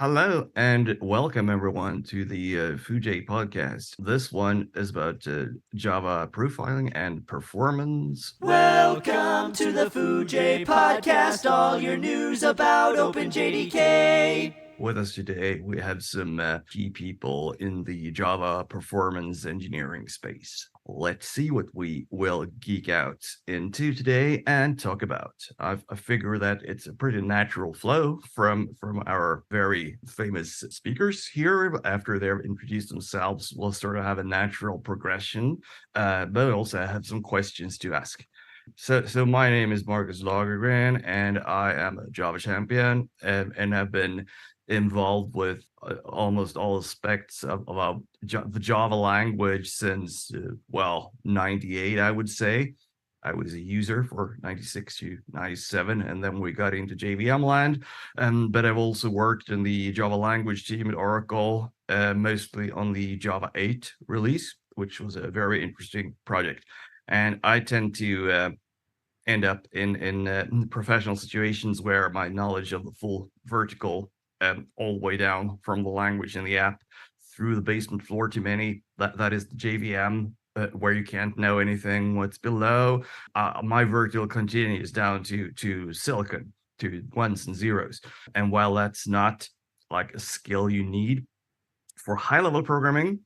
Hello and welcome everyone to the Foojay Podcast. This one is about Java profiling and performance. Welcome to the Foojay Podcast, all your news about OpenJDK. With us today, we have some key people in the Java performance engineering space. Let's see what we will geek out into today and talk about. I figure that it's a pretty natural flow from our very famous speakers here. After they've introduced themselves, we'll sort of have a natural progression, but also have some questions to ask. So my name is Marcus Lagergren, and I am a Java champion, and I've been involved with almost all aspects of the Java language since, 98, I would say. I was a user for 96 to 97, and then we got into JVM land. But I've also worked in the Java language team at Oracle, mostly on the Java 8 release, which was a very interesting project. And I tend to end up in professional situations where my knowledge of the full vertical, all the way down from the language in the app through the basement floor to many, that is the JVM, where you can't know anything what's below. My vertical continues down to silicon, to ones and zeros. And while that's not like a skill you need for high-level programming,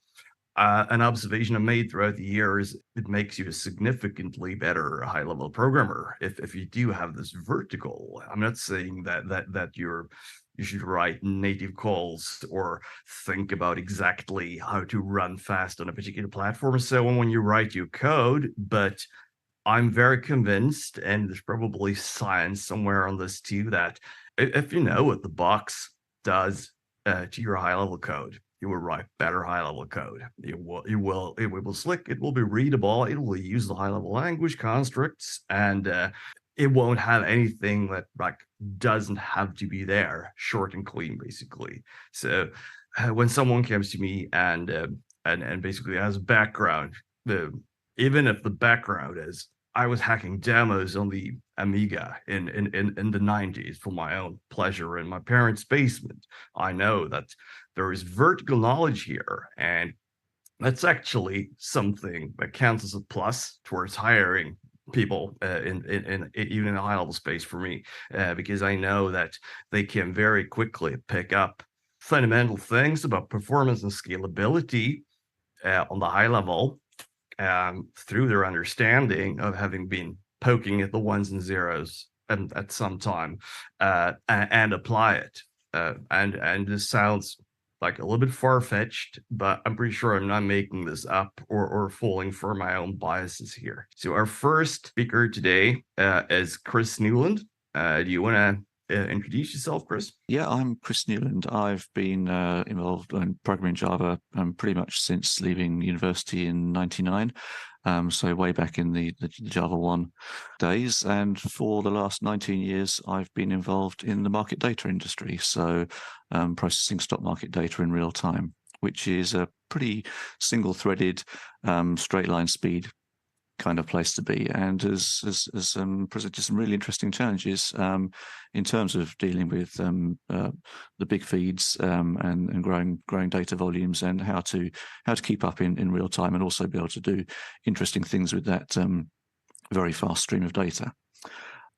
an observation I made throughout the years, it makes you a significantly better high-level programmer if you do have this vertical. I'm not saying that you should write native calls or think about exactly how to run fast on a particular platform so when you write your code, but I'm very convinced, and there's probably science somewhere on this too, that if you know what the box does to your high-level code, you will write better high-level code. It will slick, it will be readable, it will use the high-level language constructs, and it won't have anything that like doesn't have to be there, short and clean, basically. So when someone comes to me and basically has a background, even if the background is I was hacking demos on the Amiga in the 90s for my own pleasure in my parents' basement, I know that there is vertical knowledge here, and that's actually something that counts as a plus towards hiring people in even in a high level space for me, because I know that they can very quickly pick up fundamental things about performance and scalability on the high level, through their understanding of having been poking at the ones and zeros at some time, and apply it. And this sounds like a little bit far-fetched, but I'm pretty sure I'm not making this up or falling for my own biases here. So our first speaker today is Chris Newland. Do you want to introduce yourself, Chris? Yeah, I'm Chris Newland. I've been involved in programming Java pretty much since leaving university in '99, so way back in the Java 1 days. And for the last 19 years, I've been involved in the market data industry, so processing stock market data in real time, which is a pretty single-threaded, straight-line speed kind of place to be, and has presented some really interesting challenges in terms of dealing with the big feeds and growing data volumes, and how to keep up in real time, and also be able to do interesting things with that very fast stream of data.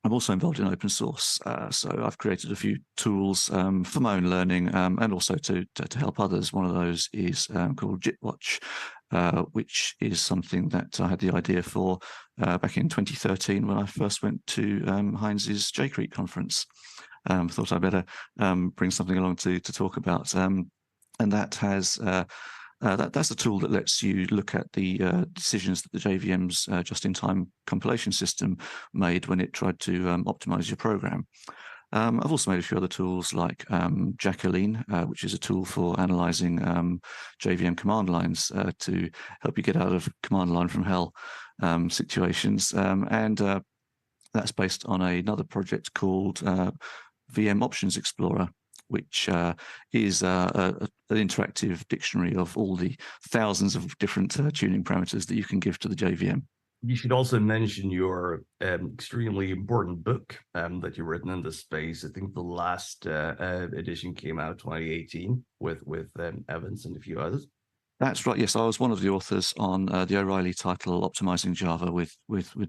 I'm also involved in open source, so I've created a few tools for my own learning, and also to help others. One of those is called JitWatch, which is something that I had the idea for back in 2013 when I first went to Heinz's JCrete conference. Thought I'd better bring something along to talk about, and that has that's a tool that lets you look at the decisions that the JVM's just-in-time compilation system made when it tried to optimize your program. I've also made a few other tools like Jacqueline, which is a tool for analyzing JVM command lines to help you get out of command line from hell situations. And that's based on another project called VM Options Explorer, which is an interactive dictionary of all the thousands of different tuning parameters that you can give to the JVM. You should also mention your extremely important book that you've written in this space. I think the last edition came out 2018 with Evans and a few others. That's right. Yes, I was one of the authors on the O'Reilly title "Optimizing Java" with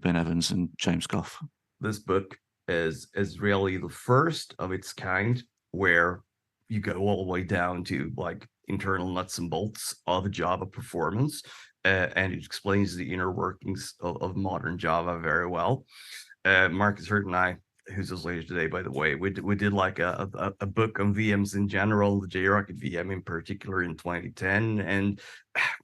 Ben Evans and James Goff. This book is really the first of its kind, where you go all the way down to like internal nuts and bolts of Java performance, and it explains the inner workings of modern Java very well. Marcus Hirt and I, who's us later today, by the way, we did like a book on VMs in general, the JRocket VM in particular in 2010, and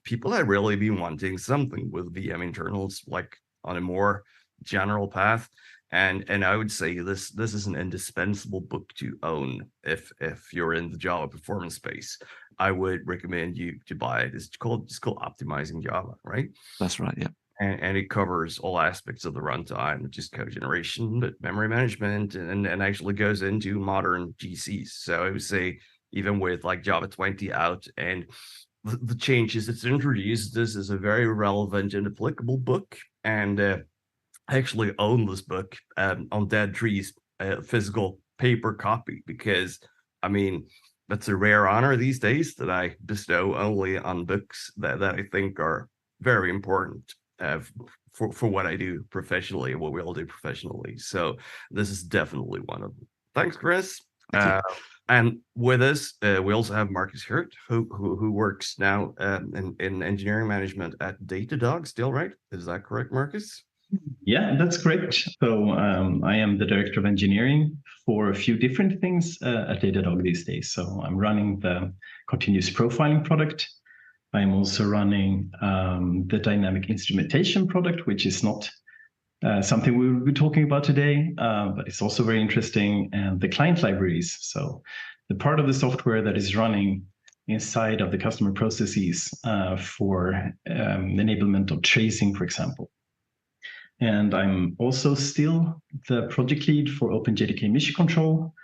people had really been wanting something with VM internals, like on a more general path. And I would say this is an indispensable book to own if you're in the Java performance space. I would recommend you to buy it. It's called Optimizing Java, right? That's right. Yeah. And it covers all aspects of the runtime, which is code generation, but memory management, and actually goes into modern GCs. So I would say even with like Java 20 out and the changes it's introduced, this is a very relevant and applicable book. And I actually own this book on Dead Tree's physical paper copy, because I mean, that's a rare honor these days that I bestow only on books that I think are very important for what I do professionally, what we all do professionally. So this is definitely one of them. Thanks, Chris. And with us, we also have Marcus Hirt, who works now in engineering management at Datadog still, right? Is that correct, Marcus? Yeah, that's correct. So I am the director of engineering for a few different things at Datadog these days. So I'm running the continuous profiling product. I'm also running the dynamic instrumentation product, which is not something we will be talking about today, but it's also very interesting. And the client libraries, so the part of the software that is running inside of the customer processes for enablement of tracing, for example. And I'm also still the project lead for OpenJDK Mission Control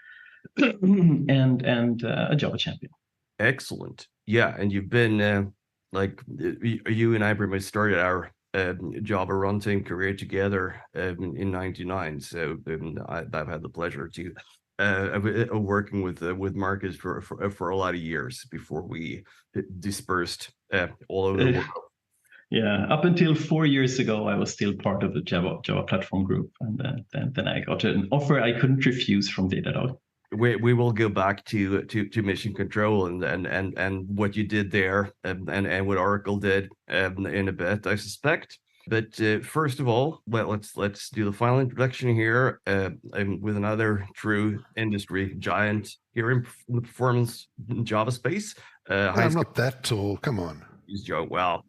and a Java champion. Excellent. Yeah, and you've been like you and I pretty much started our Java runtime career together in '99. So I've had the pleasure to working with Marcus for a lot of years before we dispersed all over the world. Yeah, up until 4 years ago, I was still part of the Java platform group, and then I got an offer I couldn't refuse from Datadog. We will go back to mission control and what you did there and what Oracle did in a bit, I suspect. But first of all, let's do the final introduction here with another true industry giant here in the performance Java space. I'm not that tall. Come on. Joe. Well,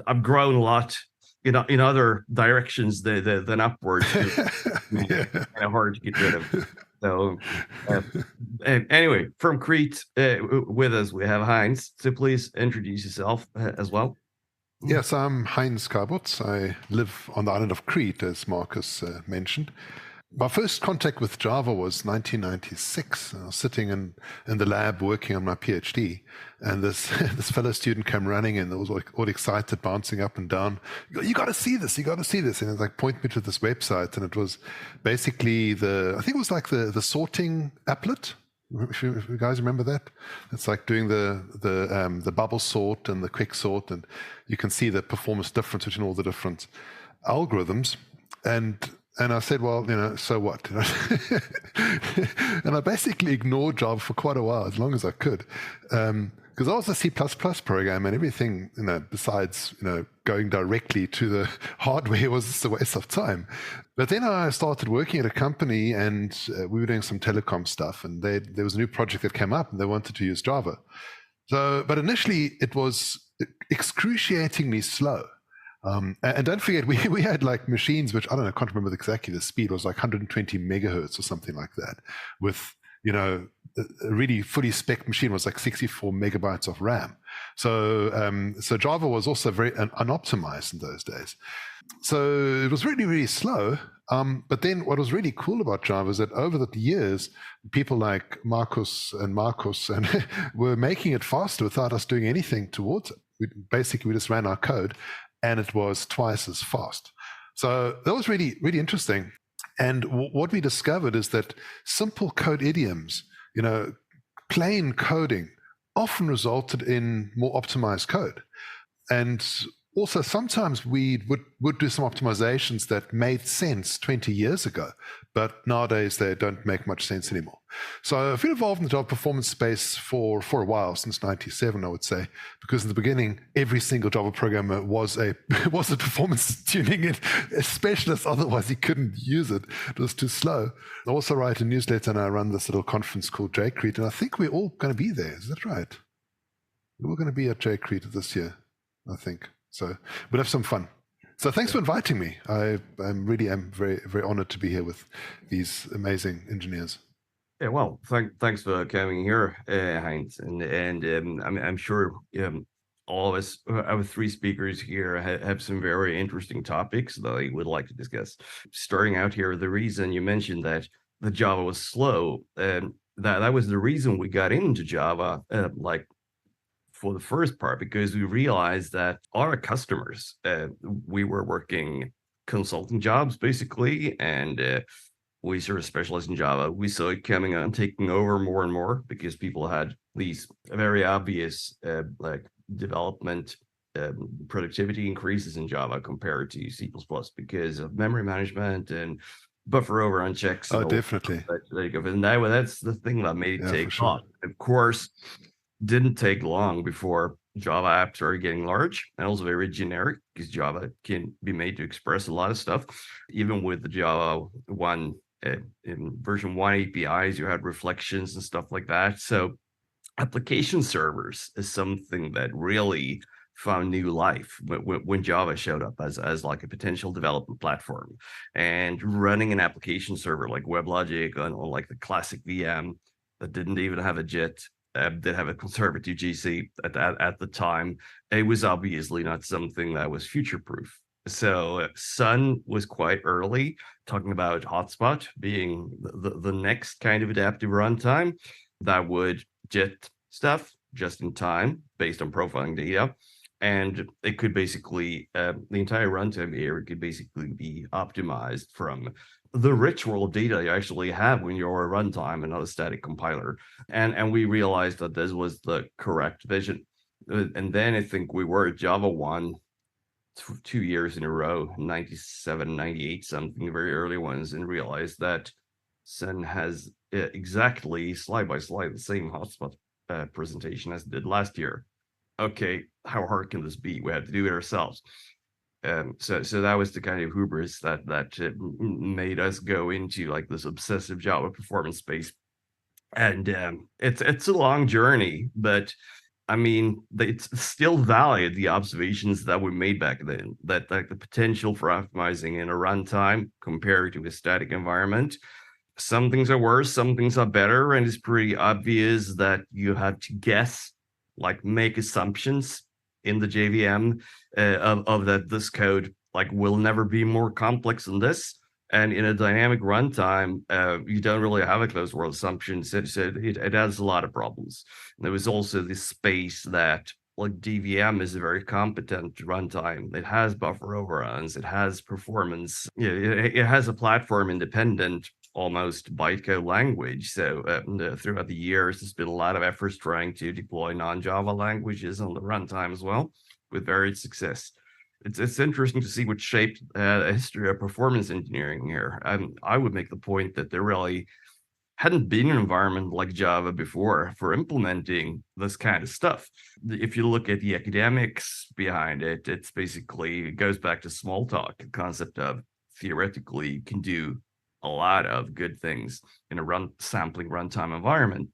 I've grown a lot in other directions than upwards. Yeah. Kind of hard to get rid of. So anyway, from Crete with us, we have Heinz. So please introduce yourself as well. Yes, I'm Heinz Kabutz. I live on the island of Crete, as Marcus mentioned. My first contact with Java was 1996. I was sitting in the lab working on my PhD, and this fellow student came running in. I was like all excited, bouncing up and down. You got to see this! You got to see this! And it's like, point me to this website, and it was basically I think it was like the sorting applet. If you guys remember that, it's like doing the bubble sort and the quick sort, and you can see the performance difference between all the different algorithms. And I said, well, so what? And I basically ignored Java for quite a while, as long as I could, because I was a C++ programmer, and everything, besides, going directly to the hardware was just a waste of time. But then I started working at a company, and we were doing some telecom stuff, and there was a new project that came up, and they wanted to use Java. But initially, it was excruciatingly slow. And don't forget, we had like machines, which I can't remember exactly the speed, was like 120 megahertz or something like that, with, a really fully spec machine was like 64 megabytes of RAM. So Java was also very unoptimized in those days. So it was really, really slow. But then what was really cool about Java is that over the years, people like Marcus and were making it faster without us doing anything towards it. We just ran our code, and it was twice as fast. So that was really, really interesting. And what we discovered is that simple code idioms, plain coding often resulted in more optimized code. And also sometimes we would do some optimizations that made sense 20 years ago, but nowadays they don't make much sense anymore. So I've been involved in the Java performance space for a while, since 97, I would say, because in the beginning, every single Java programmer was a performance tuning specialist, otherwise he couldn't use it. It was too slow. I also write a newsletter and I run this little conference called JCrete, and I think we're all going to be there. Is that right? We're all going to be at JCrete this year, I think. So we'll have some fun. So thanks for inviting me. I really am very, very honored to be here with these amazing engineers. Yeah, well, thanks for coming here, Heinz, and I'm sure all of us, our three speakers here, have some very interesting topics that I would like to discuss. Starting out here, the reason you mentioned that the Java was slow, that was the reason we got into Java, for the first part, because we realized that our customers, we were working consulting jobs basically, and we sort of specialized in Java. We saw it coming on, taking over more and more, because people had these very obvious development productivity increases in Java compared to C++, because of memory management and buffer overrun checks. Oh, definitely. And that's the thing that made it take off. Of course, didn't take long before Java apps started getting large and also very generic, because Java can be made to express a lot of stuff. Even with the Java 1 in version 1 APIs, you had reflections and stuff like that. So application servers is something that really found new life when Java showed up as like a potential development platform. And running an application server like WebLogic on like the classic VM that didn't even have a JIT, did have a conservative GC at the time, it was obviously not something that was future-proof. So Sun was quite early, talking about Hotspot being the next kind of adaptive runtime that would JIT stuff just in time based on profiling data. And it could basically, the entire runtime area could basically be optimized from the rich world data you actually have when you're a runtime and not a static compiler. And we realized that this was the correct vision. And then I think we were at Java 1 2 years in a row, 97, 98, something, very early ones, and realized that Sun has exactly slide by slide the same hotspot presentation as it did last year. Okay, how hard can this be? We had to do it ourselves. So that was the kind of hubris that made us go into like this obsessive Java performance space. And it's a long journey, but I mean, it's still valid, the observations that were made back then, that like the potential for optimizing in a runtime compared to a static environment. Some things are worse, some things are better, and it's pretty obvious that you have to guess, like make assumptions in the JVM of that this code like will never be more complex than this. And in a dynamic runtime, you don't really have a closed world assumption. So it has a lot of problems. And there was also this space that like DVM is a very competent runtime. It has buffer overruns. It has performance. It has a platform independent, almost bytecode language. So throughout the years, there's been a lot of efforts trying to deploy non-Java languages on the runtime as well, with varied success. It's interesting to see what shaped a history of performance engineering here. I would make the point that there really hadn't been an environment like Java before for implementing this kind of stuff. If you look at the academics behind it, it goes back to Smalltalk, the concept of theoretically you can do a lot of good things in a sampling runtime environment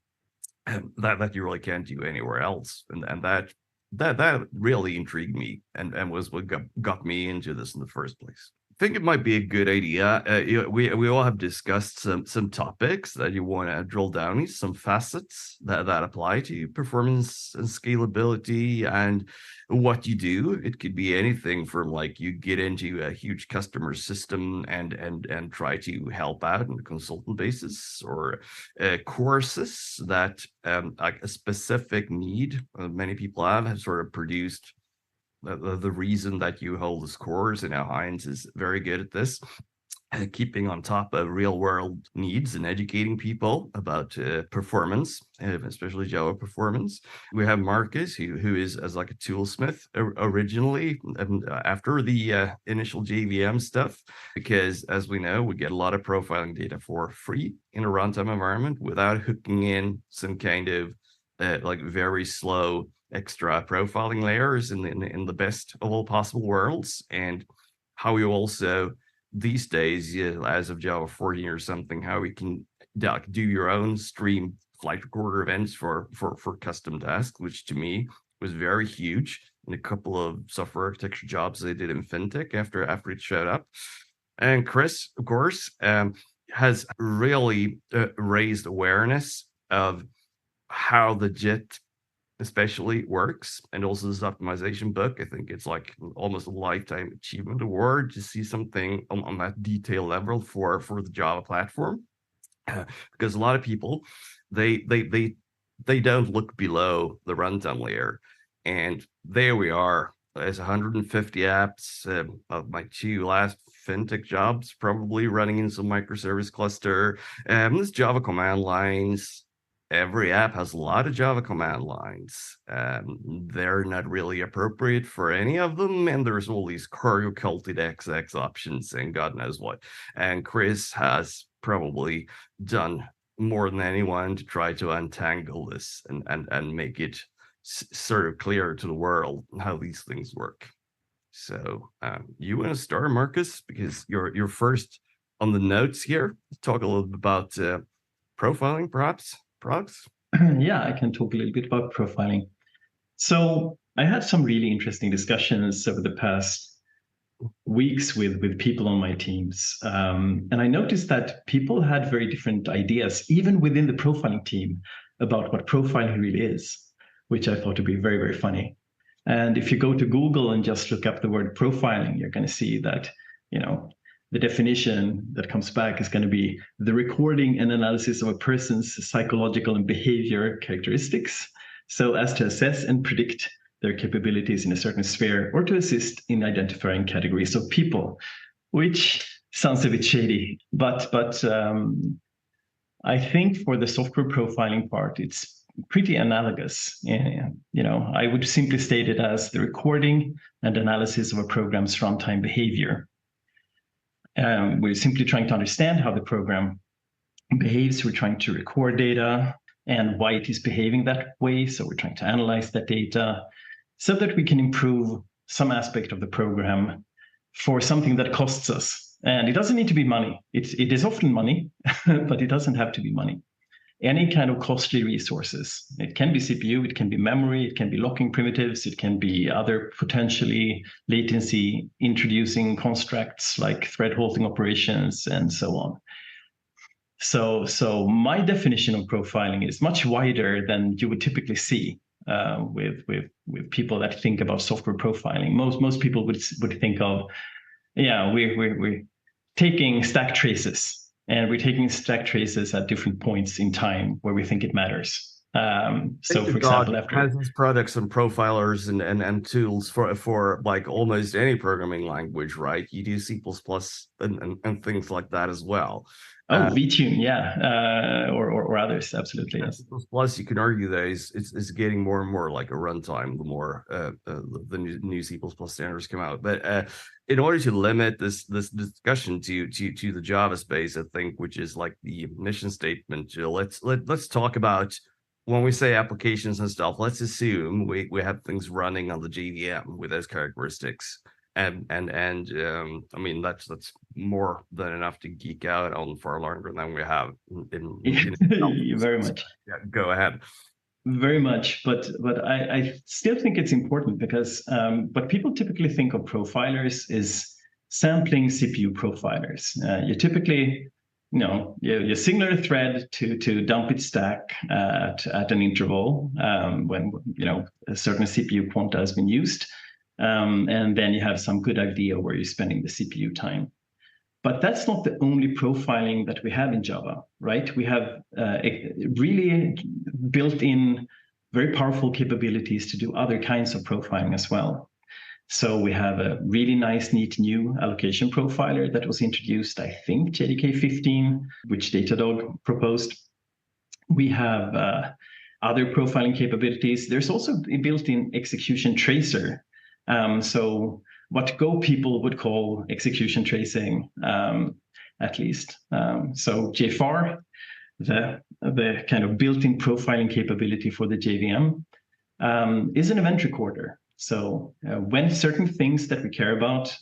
that you really can't do anywhere else. And that really intrigued me and was what got me into this in the first place. I think it might be a good idea. We all have discussed some topics that you want to drill down into, some facets that apply to performance and scalability and what you do. It could be anything from like you get into a huge customer system and try to help out on a consultant basis, or courses that like a specific need many people have sort of produced the reason that you hold this course, and how Heinz is very good at this, keeping on top of real world needs and educating people about performance, especially Java performance. We have Marcus, who is as like a toolsmith originally, after the initial JVM stuff, because as we know, we get a lot of profiling data for free in a runtime environment without hooking in some kind of like very slow extra profiling layers in the best of all possible worlds. And how you also these days, as of Java 14 or something, how we can do your own stream flight recorder events for custom tasks, which to me was very huge in a couple of software architecture jobs they did in fintech after it showed up. And Chris, of course, has really raised awareness of how the JIT especially works, and also this optimization book. I think it's like almost a lifetime achievement award to see something on that detail level for the Java platform, because a lot of people they don't look below the runtime layer, and there we are. There's 150 apps of my 2 last fintech jobs, probably running in some microservice cluster. There's Java command lines. Every app has a lot of Java command lines. They're not really appropriate for any of them, and there's all these cargo culted XX options and God knows what. And Chris has probably done more than anyone to try to untangle this and make it sort of clear to the world how these things work. So you want to start, Marcus, because you're first on the notes here. Talk a little bit about profiling, perhaps. Yeah, I can talk a little bit about profiling. So I had some really interesting discussions over the past weeks with people on my teams. And I noticed that people had very different ideas, even within the profiling team, about what profiling really is, which I thought to be very, very funny. And if you go to Google and just look up the word profiling, you're going to see that, the definition that comes back is going to be the recording and analysis of a person's psychological and behavior characteristics, so as to assess and predict their capabilities in a certain sphere, or to assist in identifying categories of people, which sounds a bit shady. But I think for the software profiling part, it's pretty analogous. I would simply state it as the recording and analysis of a program's runtime behavior. We're simply trying to understand how the program behaves. We're trying to record data and why it is behaving that way. So we're trying to analyze that data so that we can improve some aspect of the program for something that costs us. And it doesn't need to be money. It is often money, but it doesn't have to be money. Any kind of costly resources. It can be CPU, it can be memory, it can be locking primitives, it can be other potentially latency introducing constructs like thread halting operations and so on. So my definition of profiling is much wider than you would typically see with people that think about software profiling. Most people would think of, we're taking stack traces. And we're taking stack traces at different points in time where we think it matters. So, for example, after Heinz products and profilers and tools for like almost any programming language, right? You do C++ and things like that as well. VTune, yeah, or others, absolutely. Yes. C++, you can argue that it's getting more and more like a runtime the more the new C++ standards come out. But in order to limit this discussion to the Java space, I think, which is like the mission statement, let's talk about when we say applications and stuff. Let's assume we have things running on the JVM with those characteristics. And I mean that's more than enough to geek out on for longer than we have in very much. Yeah, go ahead. Very much, but I still think it's important because what people typically think of profilers is sampling CPU profilers. You typically, you signal a thread to dump its stack at an interval when a certain CPU quanta has been used. And then you have some good idea where you're spending the CPU time. But that's not the only profiling that we have in Java, right? We have really built in very powerful capabilities to do other kinds of profiling as well. So we have a really nice, neat new allocation profiler that was introduced, I think, JDK 15, which Datadog proposed. We have other profiling capabilities. There's also a built-in execution tracer. So what Go people would call execution tracing, at least. So JFAR, the kind of built-in profiling capability for the JVM, is an event recorder. So when certain things that we care about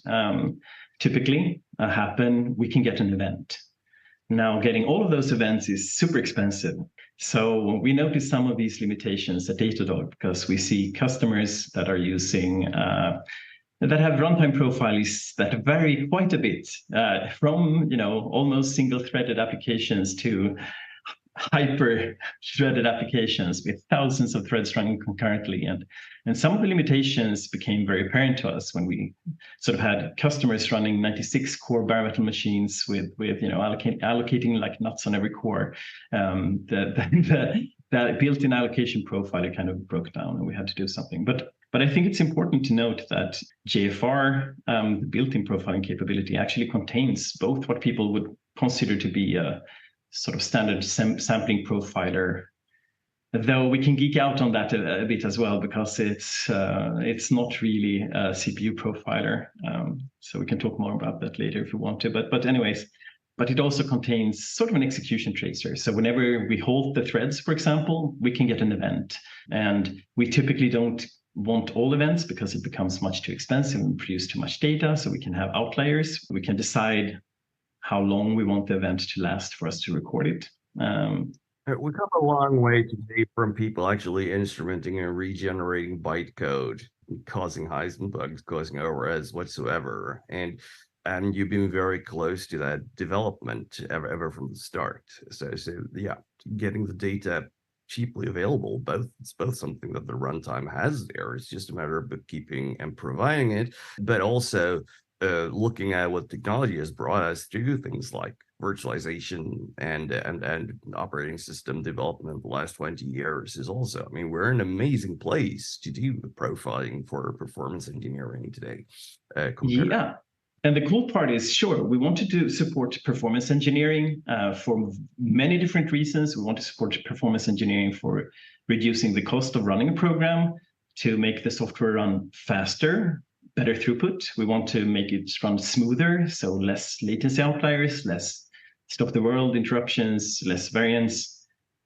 typically happen, we can get an event. Now, getting all of those events is super expensive. So we notice some of these limitations at Datadog because we see customers that are using that have runtime profiles that vary quite a bit, from almost single-threaded applications to hyper-threaded applications with thousands of threads running concurrently. And some of the limitations became very apparent to us when we sort of had customers running 96 core bare metal machines with allocating like nuts on every core. That built-in allocation profile, it kind of broke down and we had to do something. But I think it's important to note that JFR, the built-in profiling capability, actually contains both what people would consider to be a sort of standard sampling profiler, though we can geek out on that a bit as well because it's not really a CPU profiler. So we can talk more about that later if you want to. But anyways, but it also contains sort of an execution tracer. So whenever we halt the threads, for example, we can get an event. And we typically don't want all events because it becomes much too expensive and produce too much data. So we can have outliers. We can decide how long we want the event to last for us to record it. We've come a long way today from people actually instrumenting and regenerating bytecode, causing Heisman bugs, causing overheads whatsoever. And you've been very close to that development ever from the start. So yeah, getting the data cheaply available, it's both something that the runtime has there. It's just a matter of bookkeeping and providing it, but also looking at what technology has brought us to things like virtualization and operating system development the last 20 years is also, I mean, we're in an amazing place to do profiling for performance engineering today. Yeah. And the cool part is, sure, we wanted to support performance engineering for many different reasons. We want to support performance engineering for reducing the cost of running a program, to make the software run faster, better throughput. We want to make it run smoother, so less latency outliers, less stop-the-world interruptions, less variance.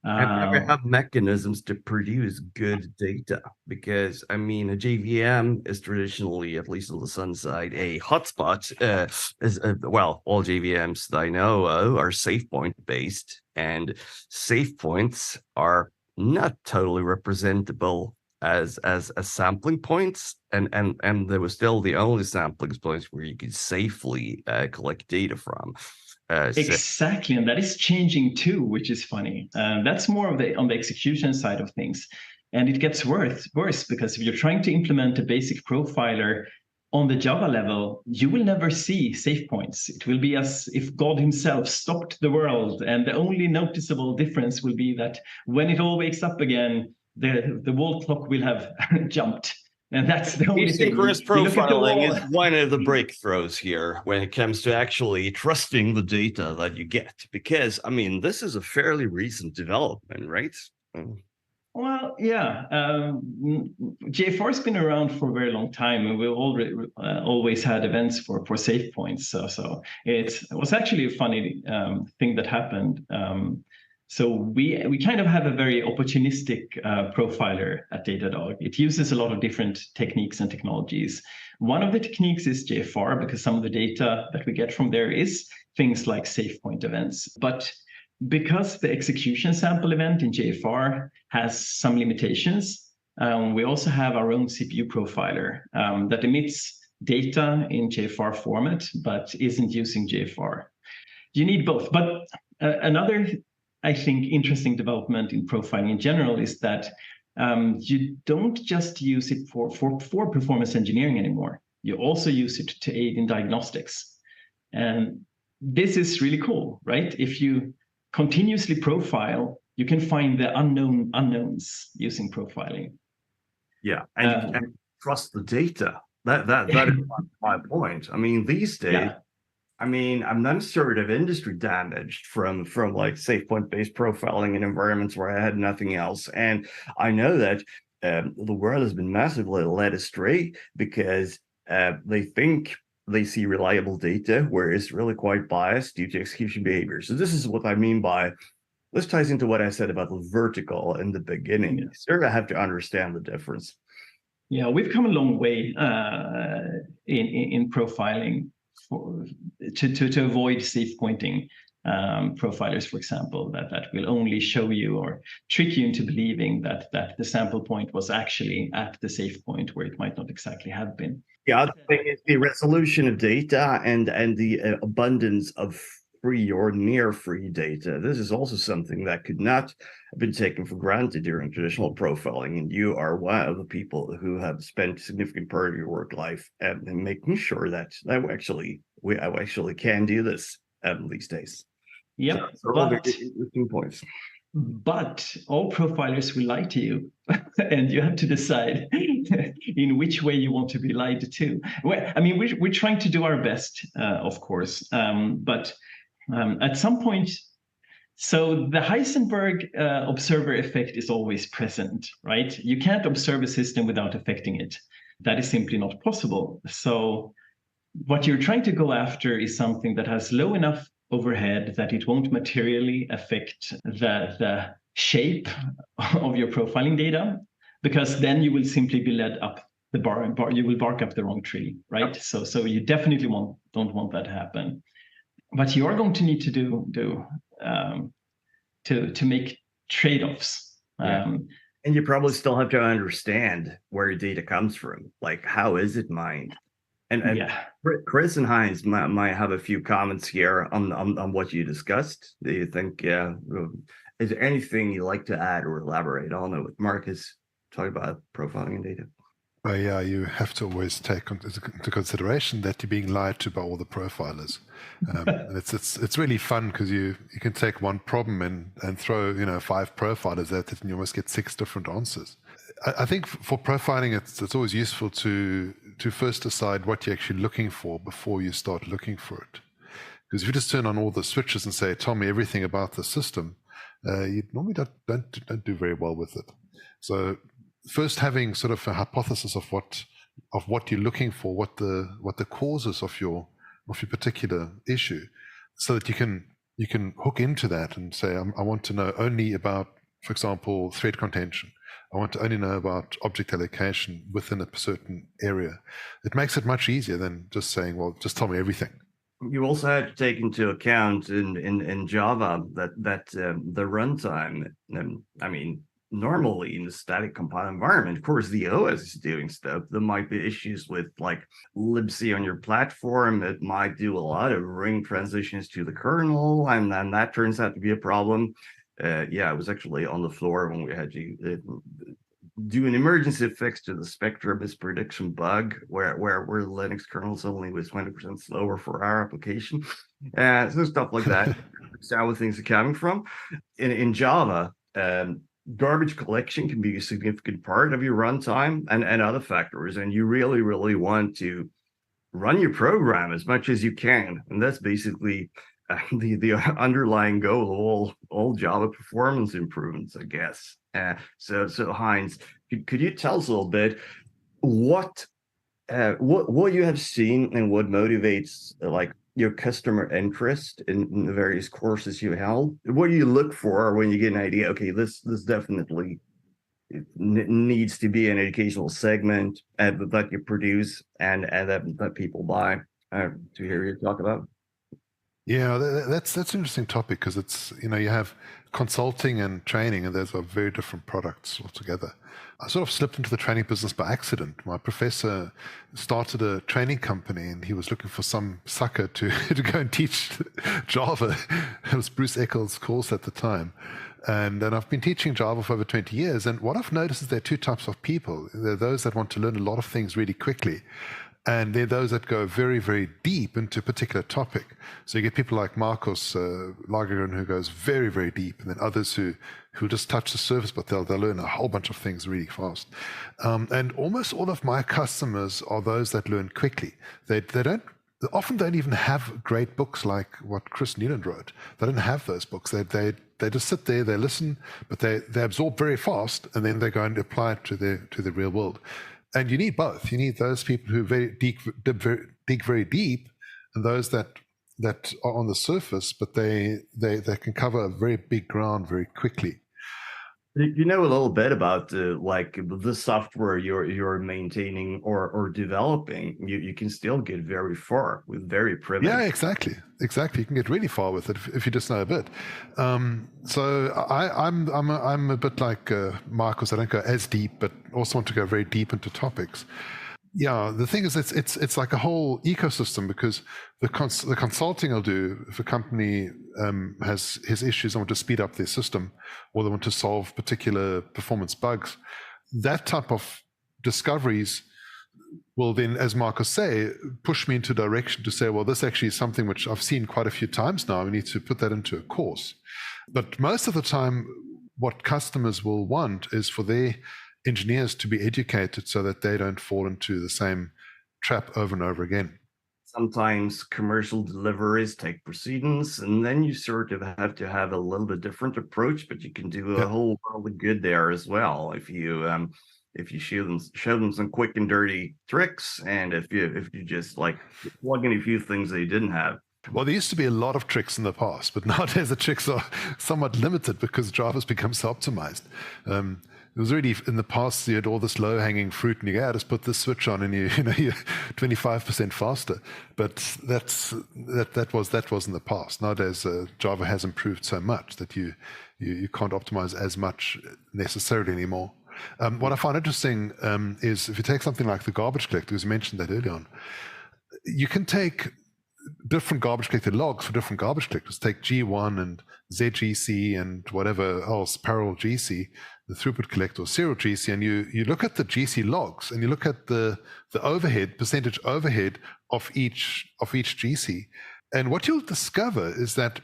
And have mechanisms to produce good data, because I mean a JVM is traditionally, at least on the Sun side, a hotspot. Well, all JVMs that I know of are SafePoint based, and SafePoints are not totally representable as sampling points, and there was still the only sampling points where you could safely collect data from. Exactly, and that is changing too, which is funny. That's more of on the execution side of things, and it gets worse because if you're trying to implement a basic profiler on the Java level, you will never see safe points. It will be as if God himself stopped the world, and the only noticeable difference will be that when it all wakes up again, the wall clock will have jumped. And that's the only thing. Asynchronous profiling is one of the breakthroughs here when it comes to actually trusting the data that you get, because I mean, this is a fairly recent development, right? Well, yeah, JFR has been around for a very long time, and we've always had events for safe points. So it was actually a funny thing that happened. So we kind of have a very opportunistic profiler at Datadog. It uses a lot of different techniques and technologies. One of the techniques is JFR, because some of the data that we get from there is things like SafePoint events. But because the execution sample event in JFR has some limitations, we also have our own CPU profiler that emits data in JFR format, but isn't using JFR. You need both. But another, I think, interesting development in profiling in general is that you don't just use it for performance engineering anymore. You also use it to aid in diagnostics. And this is really cool, right? If you continuously profile, you can find the unknowns using profiling. Yeah, and you can trust the data That is my point. I mean, these days, Yeah. I mean, I'm not sort of industry damaged from like safe point based profiling in environments where I had nothing else, and I know that the world has been massively led astray because they think they see reliable data, where it's really quite biased due to execution behavior. So this is what I mean by. This ties into what I said about the vertical in the beginning. You sort of have to understand the difference. Yeah, we've come a long way in profiling to avoid safe pointing profilers, for example, that will only show you or trick you into believing that the sample point was actually at the safe point where it might not exactly have been. The other thing is the resolution of data and the abundance of free or near free data. This is also something that could not have been taken for granted during traditional profiling. And you are one of the people who have spent a significant part of your work life and making sure that we actually can do this these days. Yeah, so but interesting points. But all profilers will lie to you, and you have to decide in which way you want to be lied to. Well, I mean, we're trying to do our best, of course, but at some point, so the Heisenberg observer effect is always present, right? You can't observe a system without affecting it. That is simply not possible. So what you're trying to go after is something that has low enough overhead that it won't materially affect the shape of your profiling data, because then you will simply be led up the bar. You will bark up the wrong tree, right? So you definitely don't want that to happen. But you are going to need to to make trade-offs. And you probably still have to understand where your data comes from. Like, how is it mined? And yeah. Chris and Heinz might have a few comments here on what you discussed. Do you think, is there anything you'd like to add or elaborate on what Marcus talked about profiling and data? Well, yeah, you have to always take into consideration that you're being lied to by all the profilers. And it's really fun because you can take one problem and throw 5 profilers at it, and you almost get 6 different answers. I think for profiling, it's always useful to first decide what you're actually looking for before you start looking for it. Because if you just turn on all the switches and say, "Tell me everything about the system," you normally don't do very well with it. So first, having sort of a hypothesis of what you're looking for, what the causes of your particular issue, so that you can hook into that and say, I want to know only about, for example, thread contention. I want to only know about object allocation within a certain area. It makes it much easier than just saying, well, just tell me everything. You also had to take into account in Java that the runtime, I mean, normally in the static compile environment, of course, the OS is doing stuff. There might be issues with like libc on your platform. It might do a lot of ring transitions to the kernel, and then that turns out to be a problem. I was actually on the floor when we had to do an emergency fix to the Spectra misprediction bug, where Linux kernel suddenly was 20% slower for our application. So stuff like that. That's how things are coming from. In Java, garbage collection can be a significant part of your runtime and other factors, and you really, really want to run your program as much as you can, and that's basically the underlying goal of all Java performance improvements, I guess. So Heinz, could you tell us a little bit what you have seen and what motivates like your customer interest in the various courses you held? What do you look for when you get an idea? Okay, this definitely needs to be an educational segment that you produce and that people buy. To hear you talk about. Yeah, that's an interesting topic because it's, you have consulting and training, and those are very different products altogether. I sort of slipped into the training business by accident. My professor started a training company, and he was looking for some sucker to go and teach Java. It was Bruce Eccles' course at the time. And I've been teaching Java for over 20 years. And what I've noticed is there are 2 types of people. There are those that want to learn a lot of things really quickly. And there are those that go very, very deep into a particular topic. So you get people like Marcus Lagergren, who goes very, very deep, and then others who who just touch the surface, but they'll learn a whole bunch of things really fast. And almost all of my customers are those that learn quickly. They often don't even have great books like what Chris Newland wrote. They don't have those books. They just sit there, they listen, but they absorb very fast, and then they go and apply it to the real world. And you need both. You need those people who dig very deep, and those that are on the surface, but they can cover a very big ground very quickly. You know a little bit about the software you're maintaining or developing. You can still get very far with very primitive. Yeah, exactly. You can get really far with it if you just know a bit. So I'm a bit like Marcus. I don't go as deep, but also want to go very deep into topics. Yeah, the thing is, it's like a whole ecosystem, because the consulting I'll do if a company has issues and want to speed up their system, or they want to solve particular performance bugs, that type of discoveries will then, as Marcus say, push me into a direction to say, well, this actually is something which I've seen quite a few times now. We need to put that into a course. But most of the time, what customers will want is for their engineers to be educated so that they don't fall into the same trap over and over again. Sometimes commercial deliveries take precedence, and then you sort of have to have a little bit different approach, but you can do a whole world of good there as well if you show them some quick and dirty tricks, and if you just like plug in a few things they didn't have. Well, there used to be a lot of tricks in the past, but nowadays the tricks are somewhat limited because Java's become so optimized. It was really, in the past, you had all this low-hanging fruit, and you go, just put this switch on, and you're 25% faster. But that was in the past. Nowadays, Java has improved so much that you can't optimize as much necessarily anymore. What I find interesting is if you take something like the garbage collector, because you mentioned that earlier on, you can take different garbage collector logs for different garbage collectors. Take G1 and ZGC and whatever else, parallel GC, the throughput collector, or serial GC, and you look at the GC logs, and you look at the overhead, percentage overhead of each GC. And what you'll discover is that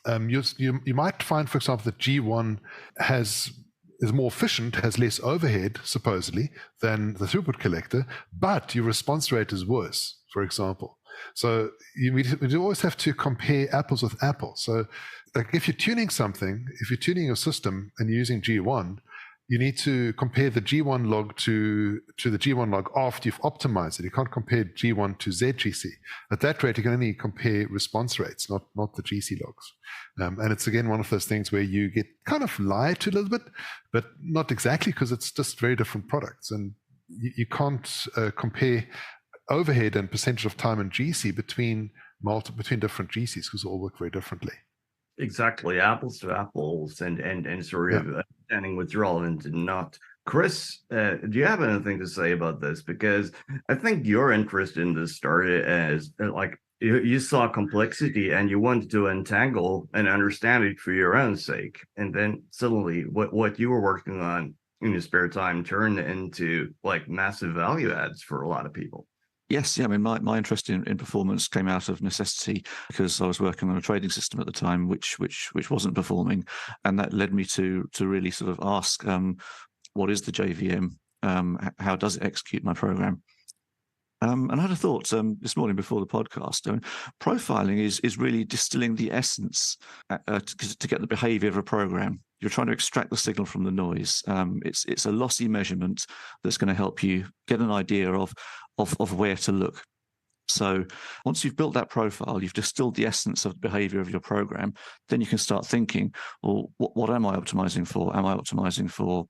you might find, for example, that G1 is more efficient, has less overhead, supposedly, than the throughput collector, but your response rate is worse, for example. So we always have to compare apples with apples. So like if you're tuning your system and you're using G1, you need to compare the G1 log to the G1 log after you've optimized it. You can't compare G1 to ZGC. At that rate, you can only compare response rates, not the GC logs. And it's, again, one of those things where you get kind of lied to a little bit, but not exactly, because it's just very different products. And you can't compare overhead and percentage of time in GC between different GCs, because they all work very differently. Exactly, apples to apples, and sort of understanding what's relevant and not. Chris, do you have anything to say about this? Because I think your interest in this started as like you saw complexity and you wanted to untangle and understand it for your own sake, and then suddenly what you were working on in your spare time turned into like massive value adds for a lot of people. Yes, yeah. I mean, my interest in performance came out of necessity, because I was working on a trading system at the time, which wasn't performing, and that led me to really sort of ask, what is the JVM? How does it execute my program? And I had a thought this morning before the podcast. Profiling is really distilling the essence to get the behavior of a program. You're trying to extract the signal from the noise. It's a lossy measurement that's going to help you get an idea of where to look. So once you've built that profile, you've distilled the essence of the behavior of your program, then you can start thinking, well, what am I optimizing for? Am I optimizing for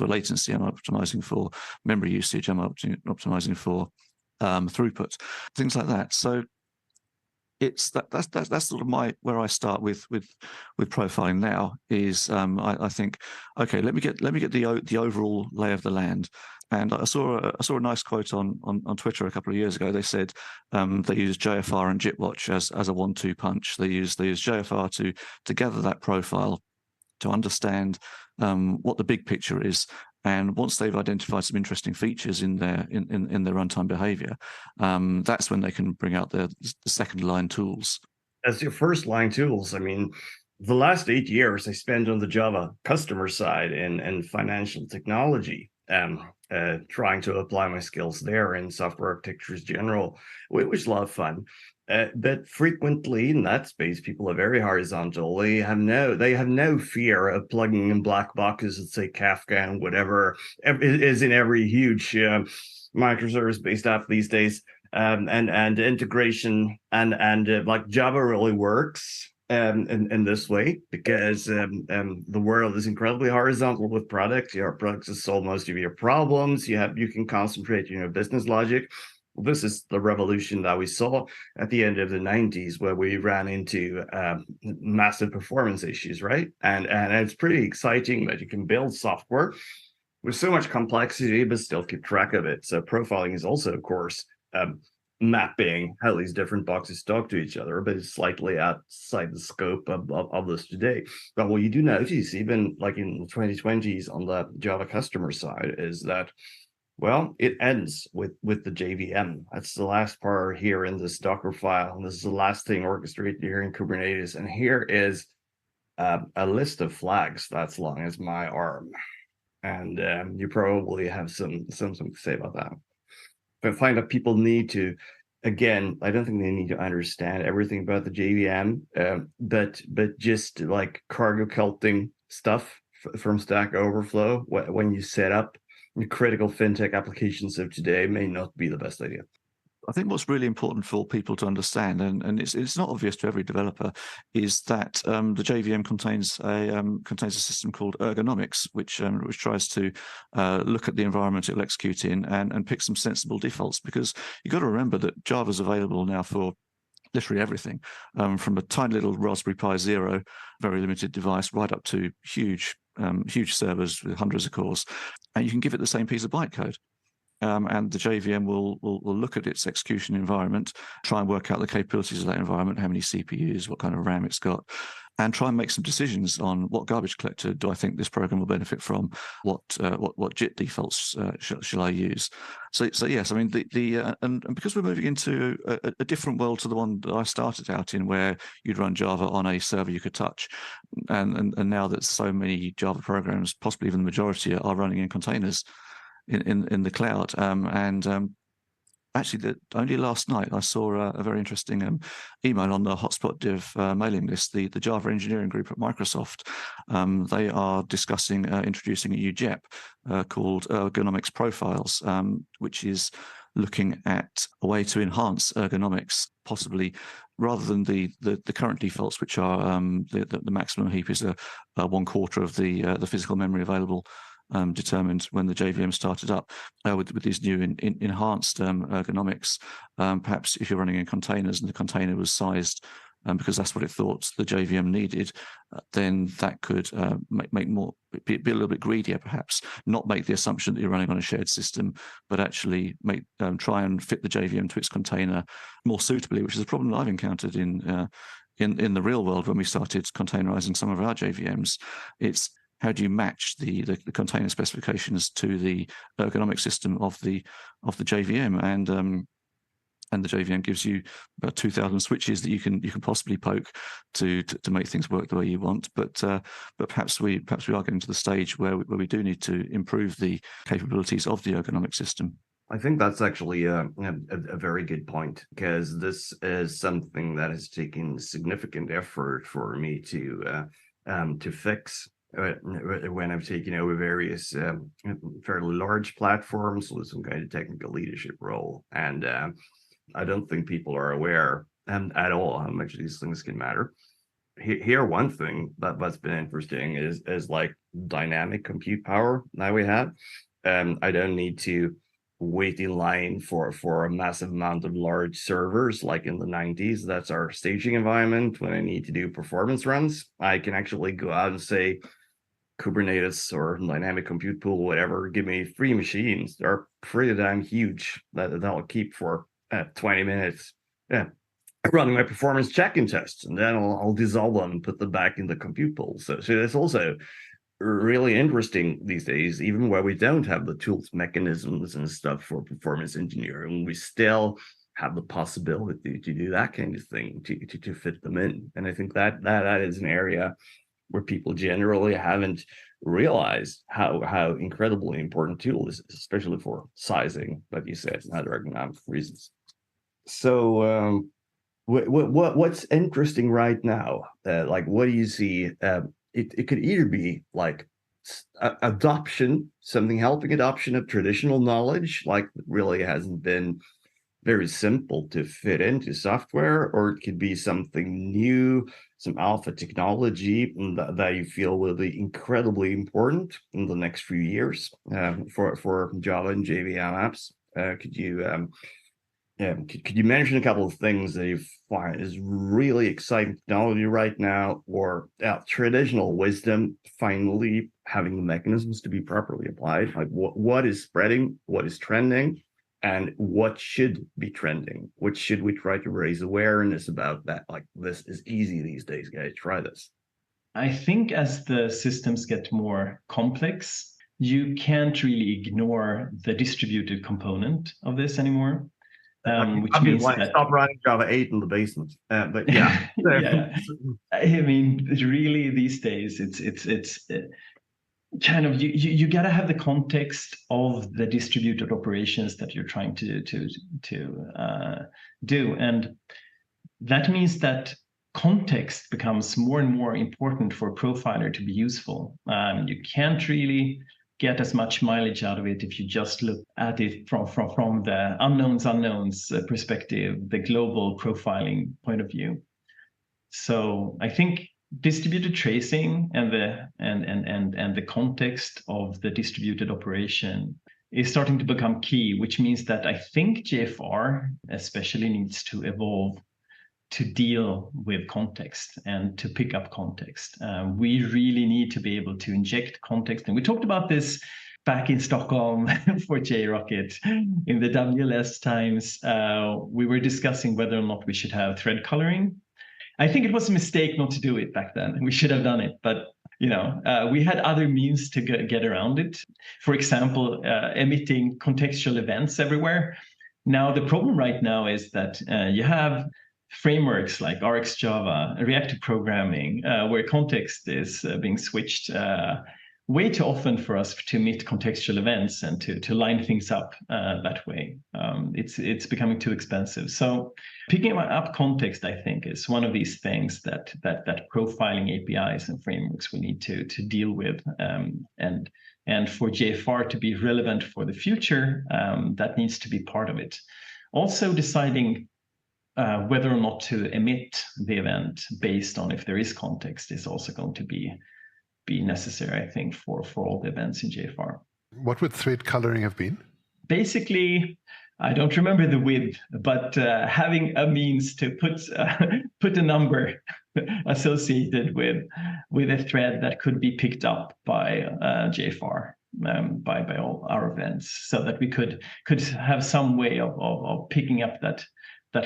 latency? Am I optimizing for memory usage? Am I optimizing for throughput? Things like that. So that's sort of where I start with profiling now is I think, okay, let me get the overall lay of the land. And I saw a nice quote on Twitter a couple of years ago. They said they use JFR and JITWatch as a 1-2 punch. They use JFR to gather that profile, to understand what the big picture is. And once they've identified some interesting features in their runtime behavior, that's when they can bring out the second line tools. As your first line tools, I mean, the last 8 years I spent on the Java customer side and financial technology, trying to apply my skills there in software architectures general, which was a lot of fun. But frequently in that space, people are very horizontal. They have no fear of plugging in black boxes that say Kafka and whatever is in every huge microservice-based app these days. And integration and like Java really works in this way because the world is incredibly horizontal with products. Your products to solve most of your problems. You can concentrate on your business logic. This is the revolution that we saw at the end of the 90s, where we ran into massive performance issues, right? And it's pretty exciting that you can build software with so much complexity, but still keep track of it. So profiling is also, of course, mapping how these different boxes talk to each other, but it's slightly outside the scope of this today. But what you do notice, even like in the 2020s on the Java customer side, is that, well, it ends with the JVM. That's the last part here in this Docker file. And this is the last thing orchestrated here in Kubernetes. And here is a list of flags that's long as my arm. And you probably have something to say about that. But I find that people need to, again, I don't think they need to understand everything about the JVM, but just like cargo culting stuff from Stack Overflow when you set up the critical fintech applications of today may not be the best idea. I think what's really important for people to understand, and it's not obvious to every developer, is that the JVM contains a system called Ergonomics, which tries to look at the environment it'll execute in and pick some sensible defaults. Because you've got to remember that Java's available now for literally everything, from a tiny little Raspberry Pi Zero, very limited device, right up to huge servers with hundreds of cores, and you can give it the same piece of bytecode. And the JVM will look at its execution environment, try and work out the capabilities of that environment, how many CPUs, what kind of RAM it's got, and try and make some decisions on what garbage collector do I think this program will benefit from, what JIT defaults shall I use. So yes, I mean and because we're moving into a different world to the one that I started out in, where you'd run Java on a server you could touch, and now that so many Java programs, possibly even the majority, are running in containers in the cloud. Actually, only last night I saw a very interesting email on the Hotspot Div mailing list. The Java engineering group at Microsoft, they are discussing introducing a new JEP called Ergonomics Profiles, which is looking at a way to enhance ergonomics, possibly rather than the current defaults, which are the maximum heap is a 1/4 of the physical memory available, determined when the JVM started up, with these new enhanced ergonomics. Perhaps if you're running in containers and the container was sized because that's what it thought the JVM needed, then that could make more, be a little bit greedier, perhaps, not make the assumption that you're running on a shared system, but actually try and fit the JVM to its container more suitably, which is a problem that I've encountered in the real world when we started containerizing some of our JVMs. It's how do you match the container specifications to the ergonomic system of the JVM? And the JVM gives you about 2,000 switches that you can possibly poke to make things work the way you want. But perhaps we are getting to the stage where we do need to improve the capabilities of the ergonomic system. I think that's actually a very good point, because this is something that has taken significant effort for me to fix. When I've taken over various fairly large platforms with some kind of technical leadership role, and I don't think people are aware at all how much these things can matter. Here, one thing that's been interesting is like dynamic compute power that we have. I don't need to wait in line for a massive amount of large servers like in the 90s. That's our staging environment. When I need to do performance runs, I can actually go out and say, Kubernetes or dynamic compute pool, whatever, give me 3 machines. They're pretty damn huge that'll keep for 20 minutes. Yeah, running my performance check-in tests, and then I'll dissolve them and put them back in the compute pool. So that's also really interesting these days, even where we don't have the tools, mechanisms, and stuff for performance engineering. We still have the possibility to do that kind of thing to fit them in. And I think that is an area where people generally haven't realized how incredibly important tool this is, especially for sizing, like you said, and other ergonomic reasons. So what's interesting right now? Like, what do you see? It could either be like adoption, something helping adoption of traditional knowledge, like really hasn't been very simple to fit into software, or it could be something new, some alpha technology that you feel will be incredibly important in the next few years for Java and JVM apps. Could you mention a couple of things that you find is really exciting technology right now, or traditional wisdom finally having the mechanisms to be properly applied? Like what is spreading, what is trending, and what should be trending? What should we try to raise awareness about that? Like, this is easy these days, guys. Try this. I think as the systems get more complex, you can't really ignore the distributed component of this anymore. Which means that stop running Java 8 in the basement. But yeah, yeah. I mean, really these days, it's kind of you got to have the context of the distributed operations that you're trying to do, and that means that context becomes more and more important for a profiler to be useful. You can't really get as much mileage out of it if you just look at it from the unknowns perspective, the global profiling point of view. So I think distributed tracing and the context of the distributed operation is starting to become key, which means that I think JFR especially needs to evolve to deal with context and to pick up context. We really need to be able to inject context. And we talked about this back in Stockholm for JRocket in the WLS times. We were discussing whether or not we should have thread coloring. I think it was a mistake not to do it back then. We should have done it, but we had other means to get around it. For example, emitting contextual events everywhere. Now, the problem right now is that you have frameworks like RxJava, reactive programming, where context is being switched way too often for us to emit contextual events and to line things up that way. It's becoming too expensive. So picking up context, I think, is one of these things that profiling APIs and frameworks we need to deal with. And for JFR to be relevant for the future, that needs to be part of it. Also deciding whether or not to emit the event based on if there is context is also going to be necessary, I think, for all the events in JFR. What would thread coloring have been? Basically, I don't remember the width, but having a means to put a number associated with a thread that could be picked up by JFR, by all our events, so that we could have some way of picking up that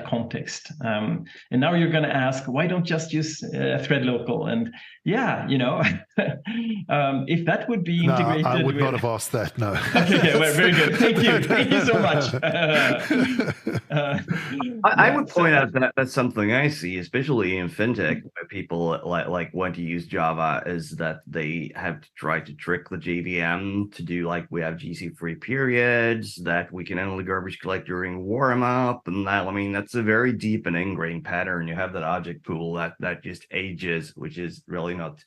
context. And now you're going to ask, why don't just use thread local? And yeah, if that would be integrated. No, I would not have asked that. No. Okay, well, very good. Thank you so much. I would point out that that's something I see, especially in fintech, where people like want to use Java, is that they have to try to trick the JVM to do, like, we have GC free periods that we can only garbage collect during warm up, and that, I mean, that's a very deep and ingrained pattern. You have that object pool that just ages, which is really not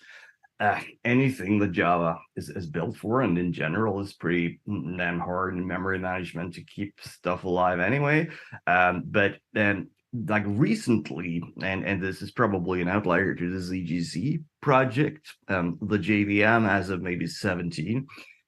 anything that Java is built for, and in general is pretty damn hard in memory management to keep stuff alive anyway. But then, like, recently, and this is probably an outlier to the ZGC project, the JVM as of maybe 17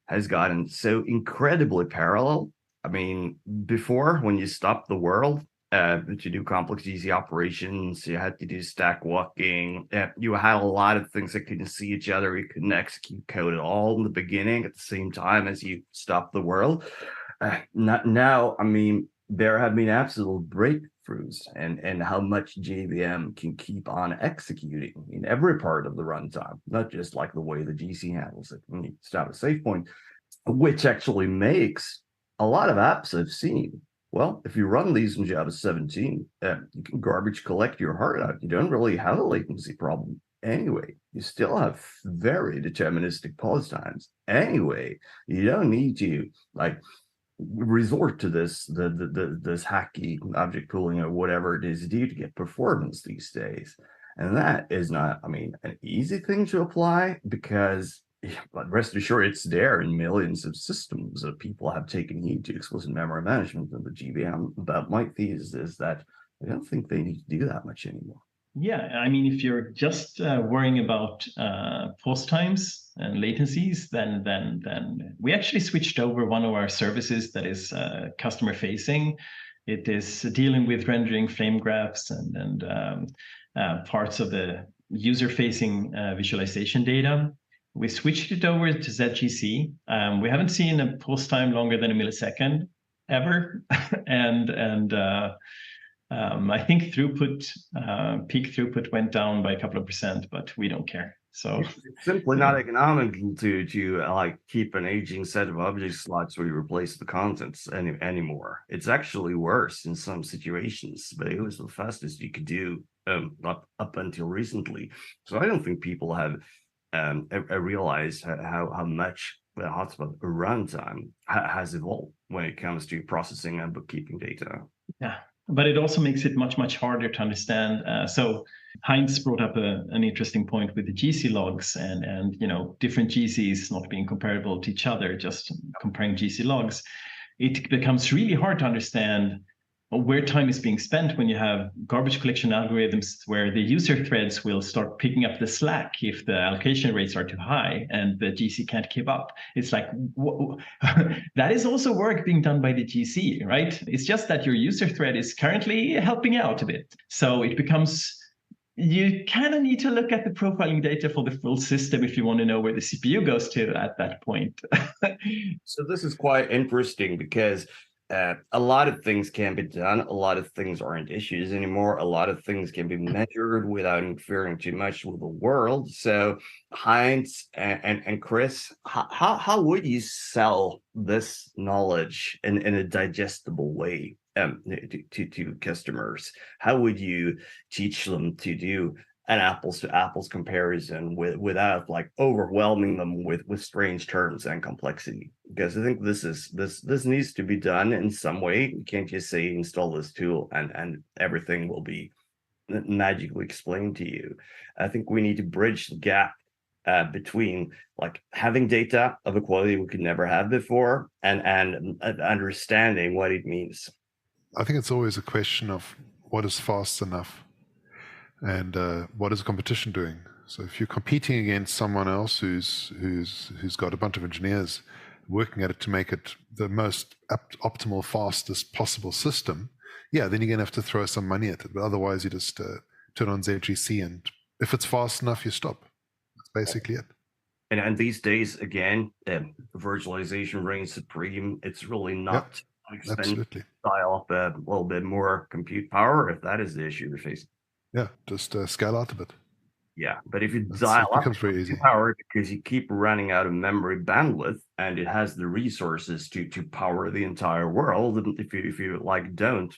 has gotten so incredibly parallel. I mean, before, when you stopped the world to do complex GC operations, you had to do stack walking. You had a lot of things that couldn't see each other. You couldn't execute code at all in the beginning at the same time as you stopped the world. Not now. I mean, there have been absolute breakthroughs and how much JVM can keep on executing in every part of the runtime, not just like the way the GC handles it when you stop a save point, which actually makes a lot of apps I've seen Well, if you run these in Java 17, you can garbage collect your heart out. You don't really have a latency problem anyway. You still have very deterministic pause times anyway. You don't need to resort to this hacky object pooling or whatever it is to do to get performance these days. And that is not, an easy thing to apply, because but rest assured, it's there in millions of systems that people have taken heed to explicit memory management and the GBM. But my thesis is that I don't think they need to do that much anymore. Yeah, if you're just worrying about pause times and latencies, then we actually switched over one of our services that is customer facing. It is dealing with rendering flame graphs and parts of the user facing visualization data. We switched it over to ZGC. We haven't seen a pause time longer than a millisecond ever, and I think peak throughput went down by a couple of percent, but we don't care. So it's simply not economical to keep an aging set of object slots where you replace the contents anymore. It's actually worse in some situations, but it was the fastest you could do up until recently. So I don't think people have realized how much the hotspot runtime has evolved when it comes to processing and bookkeeping data. Yeah. But it also makes it much, much harder to understand. So Heinz brought up an interesting point with the GC logs and different GCs not being comparable to each other, just comparing GC logs. It becomes really hard to understand where time is being spent when you have garbage collection algorithms where the user threads will start picking up the slack if the allocation rates are too high and the GC can't keep up. It's like, that is also work being done by the GC, right? It's just that your user thread is currently helping out a bit. So it becomes, you kind of need to look at the profiling data for the full system if you want to know where the CPU goes to at that point. So this is quite interesting because a lot of things can be done. A lot of things aren't issues anymore. A lot of things can be measured without interfering too much with the world. So Heinz and Chris, how would you sell this knowledge in a digestible way to customers? How would you teach them to do an apples to apples comparison without overwhelming them with strange terms and complexity? Because I think this needs to be done in some way. You can't just say install this tool and everything will be magically explained to you. I think we need to bridge the gap between having data of a quality we could never have before and understanding what it means. I think it's always a question of what is fast enough. And what is the competition doing? So if you're competing against someone else who's got a bunch of engineers working at it to make it the most optimal, fastest possible system, then you're going to have to throw some money at it. But otherwise, you just turn on ZGC, and if it's fast enough, you stop. That's basically it. And these days, again, virtualization reigns supreme. It's really not absolutely. Dial up a little bit more compute power if that is the issue you're facing. Yeah, just scale out a bit. Yeah, but if you dial up very easy. Power because you keep running out of memory bandwidth and it has the resources to power the entire world, and if you don't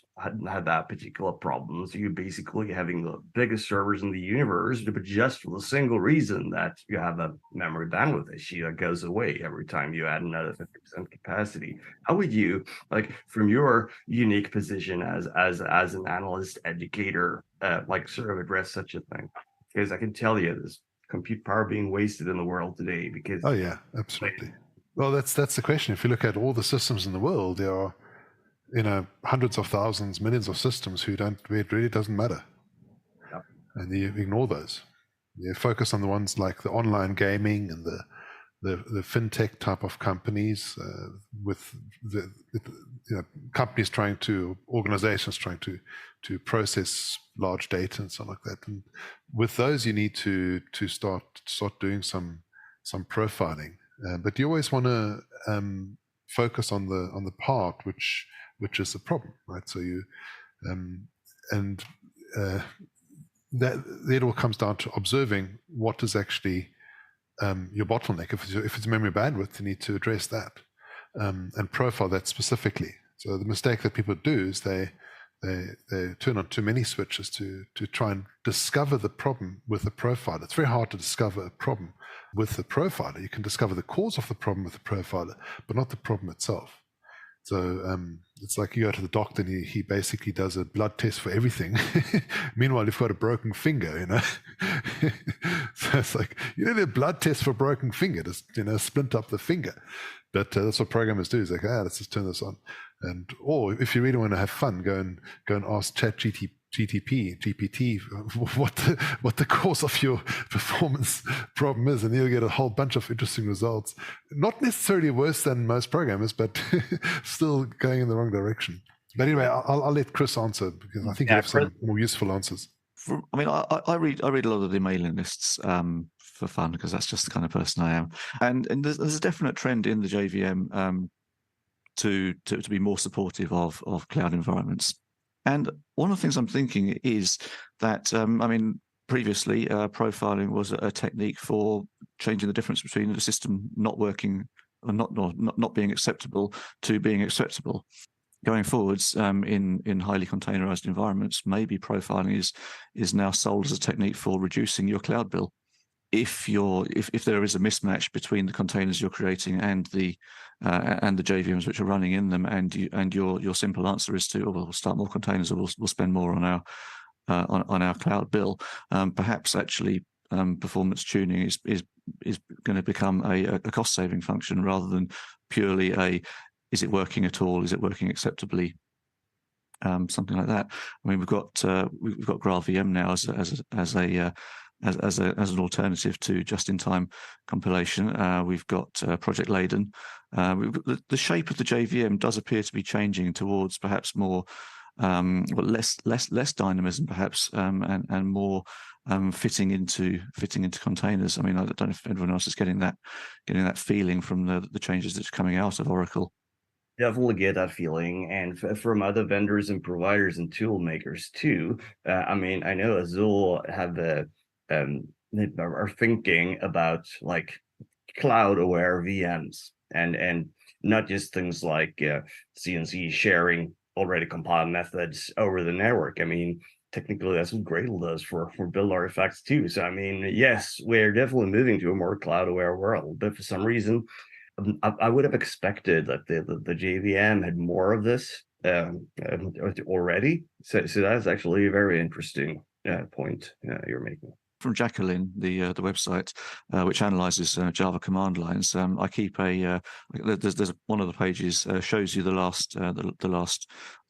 have that particular problem, so you're basically having the biggest servers in the universe, but just for the single reason that you have a memory bandwidth issue that goes away every time you add another 50% capacity. How would you, from your unique position as an analyst educator, sort of address such a thing? Because I can tell you there's compute power being wasted in the world today because... Oh, yeah, absolutely. Well, that's the question. If you look at all the systems in the world, there are, hundreds of thousands, millions of systems where it really doesn't matter. Yep. And you ignore those. You focus on the ones like the online gaming and the fintech type of companies with the companies organizations trying to process large data and stuff like that. And with those, you need to start doing some profiling. But you always want to focus on the part which is the problem, right? So you that it all comes down to observing what is actually your bottleneck. If it's memory bandwidth, you need to address that and profile that specifically. So the mistake that people do is they turn on too many switches to try and discover the problem with the profiler. It's very hard to discover a problem with the profiler. You can discover the cause of the problem with the profiler, but not the problem itself. So it's like you go to the doctor and he basically does a blood test for everything. Meanwhile, you've got a broken finger, you know. So it's like, you need a blood test for a broken finger to, splint up the finger. But that's what programmers do. Is like, let's just turn this on. Or if you really want to have fun, go and ask GPT what the cause of your performance problem is, and you'll get a whole bunch of interesting results. Not necessarily worse than most programmers, but still going in the wrong direction. But anyway, I'll let Chris answer, because I think you have some more useful answers. I read a lot of the mailing lists for fun, because that's just the kind of person I am. And there's a definite trend in the JVM to be more supportive of cloud environments. And one of the things I'm thinking is that, previously profiling was a technique for changing the difference between the system not working or not being acceptable to being acceptable. Going forwards, in highly containerized environments, maybe profiling is now sold as a technique for reducing your cloud bill. If there is a mismatch between the containers you're creating and the JVMs which are running in them, and your simple answer is to, we'll start more containers, or we'll spend more on our cloud bill, perhaps actually performance tuning is going to become a cost saving function, rather than purely is it working at all? Is it working acceptably? Something like that. We've got GraalVM now as an alternative to just-in-time compilation. We've got Project Leyden. The shape of the JVM does appear to be changing towards perhaps more, less dynamism, perhaps, and more fitting into containers. I don't know if everyone else is getting that feeling from the changes that's coming out of Oracle. Definitely get that feeling, and from other vendors and providers and tool makers too. I know Azul have are thinking about like cloud aware VMs, and not just things like CNC sharing already compiled methods over the network. Technically that's what Gradle does for build artifacts too. So yes, we're definitely moving to a more cloud aware world, but for some reason I would have expected that the JVM had more of this already. So that's actually a very interesting point you're making. From Jacqueline, the website which analyzes Java command lines, I keep there's one of the pages shows you the last I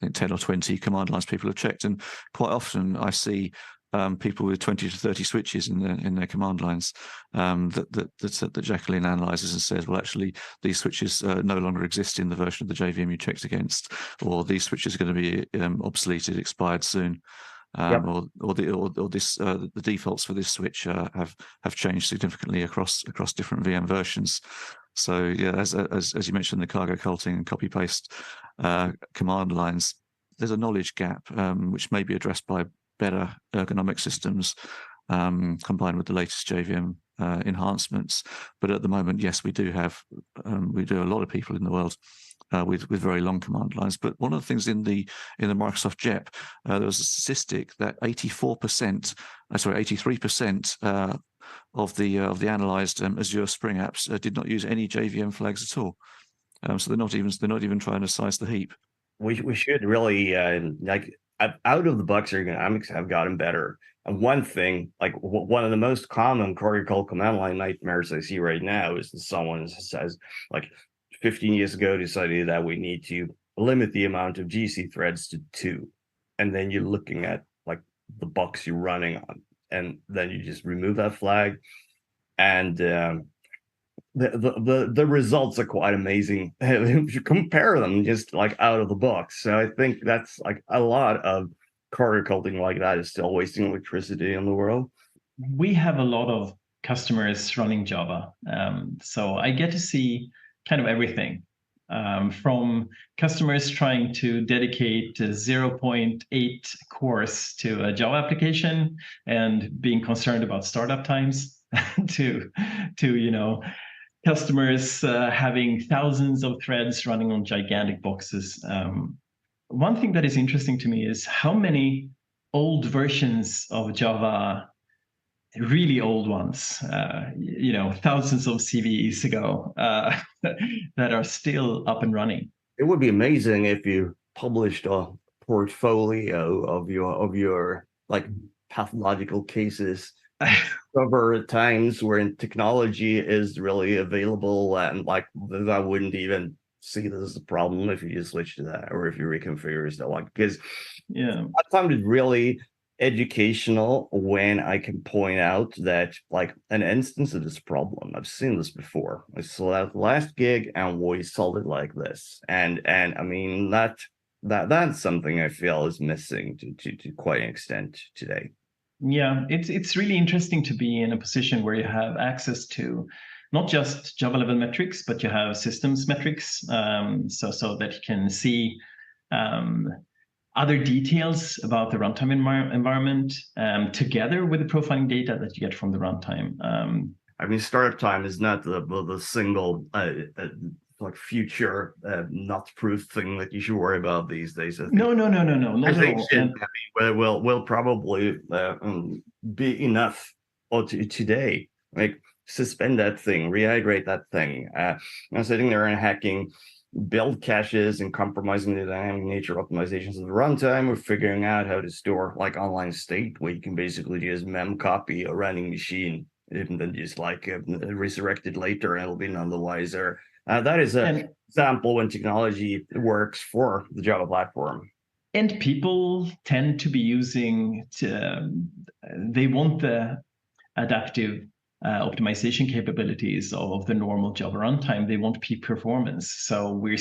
think 10 or 20 command lines people have checked, and quite often I see people with 20 to 30 switches in their command lines that Jacqueline analyzes and says, well, actually, these switches no longer exist in the version of the JVM you checked against, or these switches are going to be obsoleted, expired soon. Or the defaults for this switch have changed significantly across different VM versions. So yeah, as you mentioned, the cargo culting and copy paste command lines, there's a knowledge gap which may be addressed by better ergonomic systems combined with the latest JVM enhancements. But at the moment, yes, we do a lot of people in the world with very long command lines. But one of the things in the Microsoft JEP, there was a statistic that 83% of the analyzed Azure Spring apps did not use any JVM flags at all. So they're not even trying to size the heap. We should really out of the box ergonomics have gotten better. And one thing, like one of the most common Oracle command line nightmares I see right now is that someone says, like, 15 years ago decided that we need to limit the amount of GC threads to 2. And then you're looking at like the box you're running on, and then you just remove that flag. And the results are quite amazing if you compare them just like out of the box. So I think that's like a lot of cargo culting like that is still wasting electricity in the world. We have a lot of customers running Java. So I get to see kind of everything, from customers trying to dedicate 0.8 cores to a Java application and being concerned about startup times to customers having thousands of threads running on gigantic boxes. One thing that is interesting to me is how many old versions of Java, really old ones, thousands of CVEs ago, that are still up and running. It would be amazing if you published a portfolio of your like pathological cases. Cover times where technology is really available, and like I wouldn't even see this as a problem if you just switch to that or if you reconfigure stuff, like, because I found it really educational when I can point out that like an instance of this problem. I've seen this before. I saw that last gig and we solved it like this, and I mean that's something I feel is missing to quite an extent today. Yeah, it's really interesting to be in a position where you have access to not just Java level metrics, but you have systems metrics, so that you can see other details about the runtime environment together with the profiling data that you get from the runtime. I mean, startup time is not the single like future not proof thing that you should worry about these days. No, not at all. Will probably be enough today. Like, suspend that thing, rehydrate that thing. I'm sitting there and hacking build caches and compromising the dynamic nature optimizations of the runtime. We're figuring out how to store like online state, where you can basically just mem copy a running machine and then just like resurrect it later, and it'll be none the wiser. That is an example when technology works for the Java platform. And people tend to be using, they want the adaptive optimization capabilities of the normal Java runtime. They want peak performance. So we're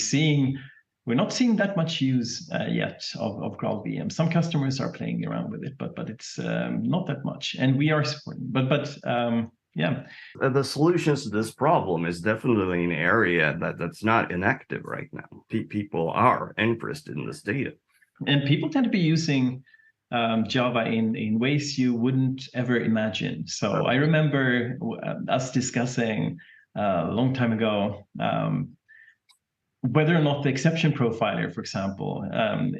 not seeing that much use yet of GraalVM. Some customers are playing around with it, but it's not that much. And we are supporting, yeah. The solutions to this problem is definitely an area that's not inactive right now. People are interested in this data. And people tend to be using Java in ways you wouldn't ever imagine. So I remember us discussing a long time ago whether or not the exception profiler, for example,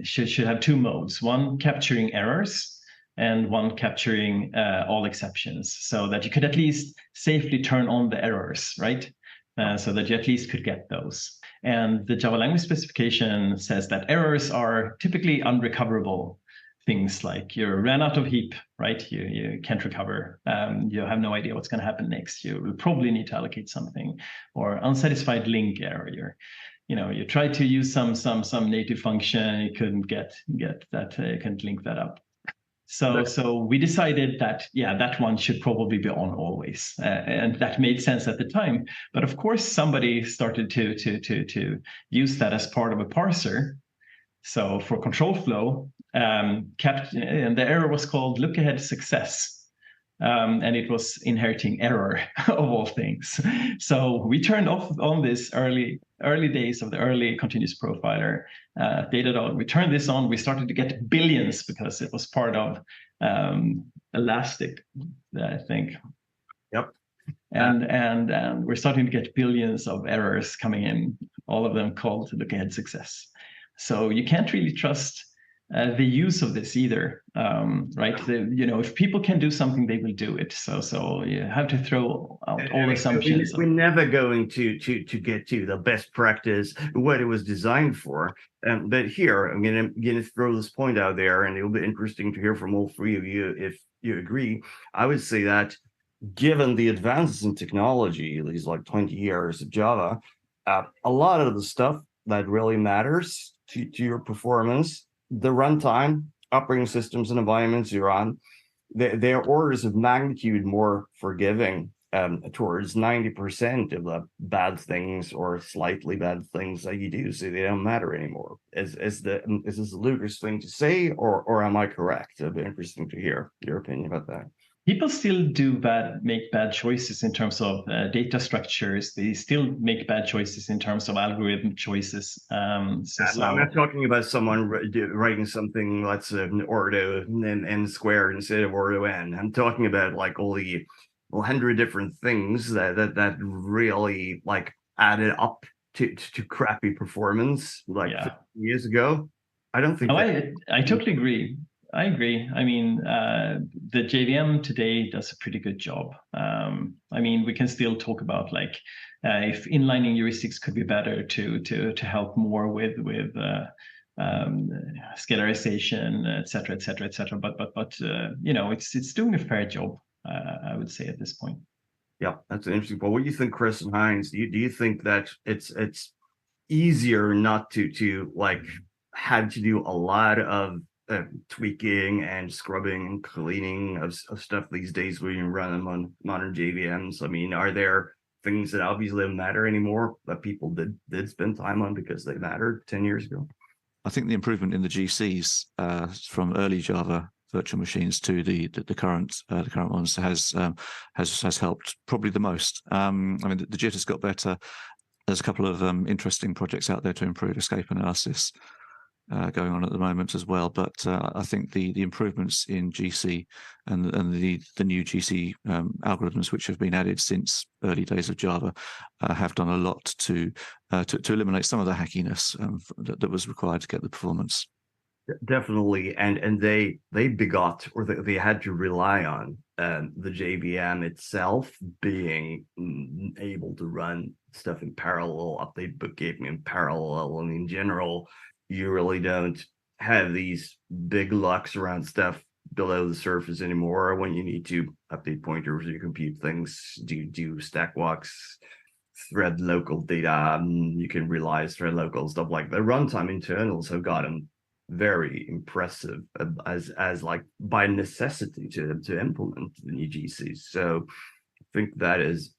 should have two modes: one capturing errors and one capturing all exceptions, so that you could at least safely turn on the errors, right? So that you at least could get those. And the Java language specification says that errors are typically unrecoverable things, like you ran out of heap, right? You can't recover. You have no idea what's going to happen next. You will probably need to allocate something. Or unsatisfied link error. You tried to use some native function, you couldn't get that, you couldn't link that up. So we decided that, that one should probably be on always, and that made sense at the time. But of course, somebody started to use that as part of a parser. So for control flow, and the error was called look ahead success, and it was inheriting error of all things. So we turned off on this early days of the early continuous profiler Datadog. We turned this on. We started to get billions because it was part of Elastic, I think. Yep. And we're starting to get billions of errors coming in, all of them called look ahead success. So you can't really trust the use of this either, right? If people can do something, they will do it. So you have to throw out all assumptions. We're never going to get to the best practice, what it was designed for. But here, I'm going to throw this point out there, and it'll be interesting to hear from all three of you if you agree. I would say that given the advances in technology, these like 20 years of Java, a lot of the stuff that really matters to your performance, the runtime, operating systems and environments you're on, they're orders of magnitude more forgiving towards 90% of the bad things or slightly bad things that you do, so they don't matter anymore. Is this a ludicrous thing to say, or am I correct? It'd be interesting to hear your opinion about that. People still make bad choices in terms of data structures. They still make bad choices in terms of algorithm choices. I'm not talking about someone writing something that's an ordo and n squared instead of ordo n. I'm talking about like all the 100 different things that really like added up to crappy performance like 50 years ago. I don't think I totally agree. I agree. I mean, the JVM today does a pretty good job. I mean, we can still talk about like if inlining heuristics could be better to help more with scalarization, et cetera, et cetera, et cetera. But you know, it's doing a fair job, I would say at this point. Yeah, that's an interesting point. What do you think, Chris and Heinz? Do you think that it's easier not to like had to do a lot of tweaking and scrubbing and cleaning of stuff these days when you run them on modern JVMs? I mean, are there things that obviously don't matter anymore that people did spend time on because they mattered 10 years ago? I think the improvement in the GCs from early Java virtual machines to the current ones has helped probably the most. I mean, the JIT has got better. There's a couple of interesting projects out there to improve escape analysis going on at the moment as well. But I think the improvements in GC and the new GC algorithms which have been added since early days of Java have done a lot to eliminate some of the hackiness that was required to get the performance. Definitely, and they begot, or they had to rely on the JVM itself being able to run stuff in parallel, update bookkeeping in parallel, and in general, you really don't have these big locks around stuff below the surface anymore when you need to update pointers or compute things, do stack walks, thread local data. You can realize thread local stuff like the runtime internals have gotten very impressive as like by necessity to implement the new GCs. So I think that is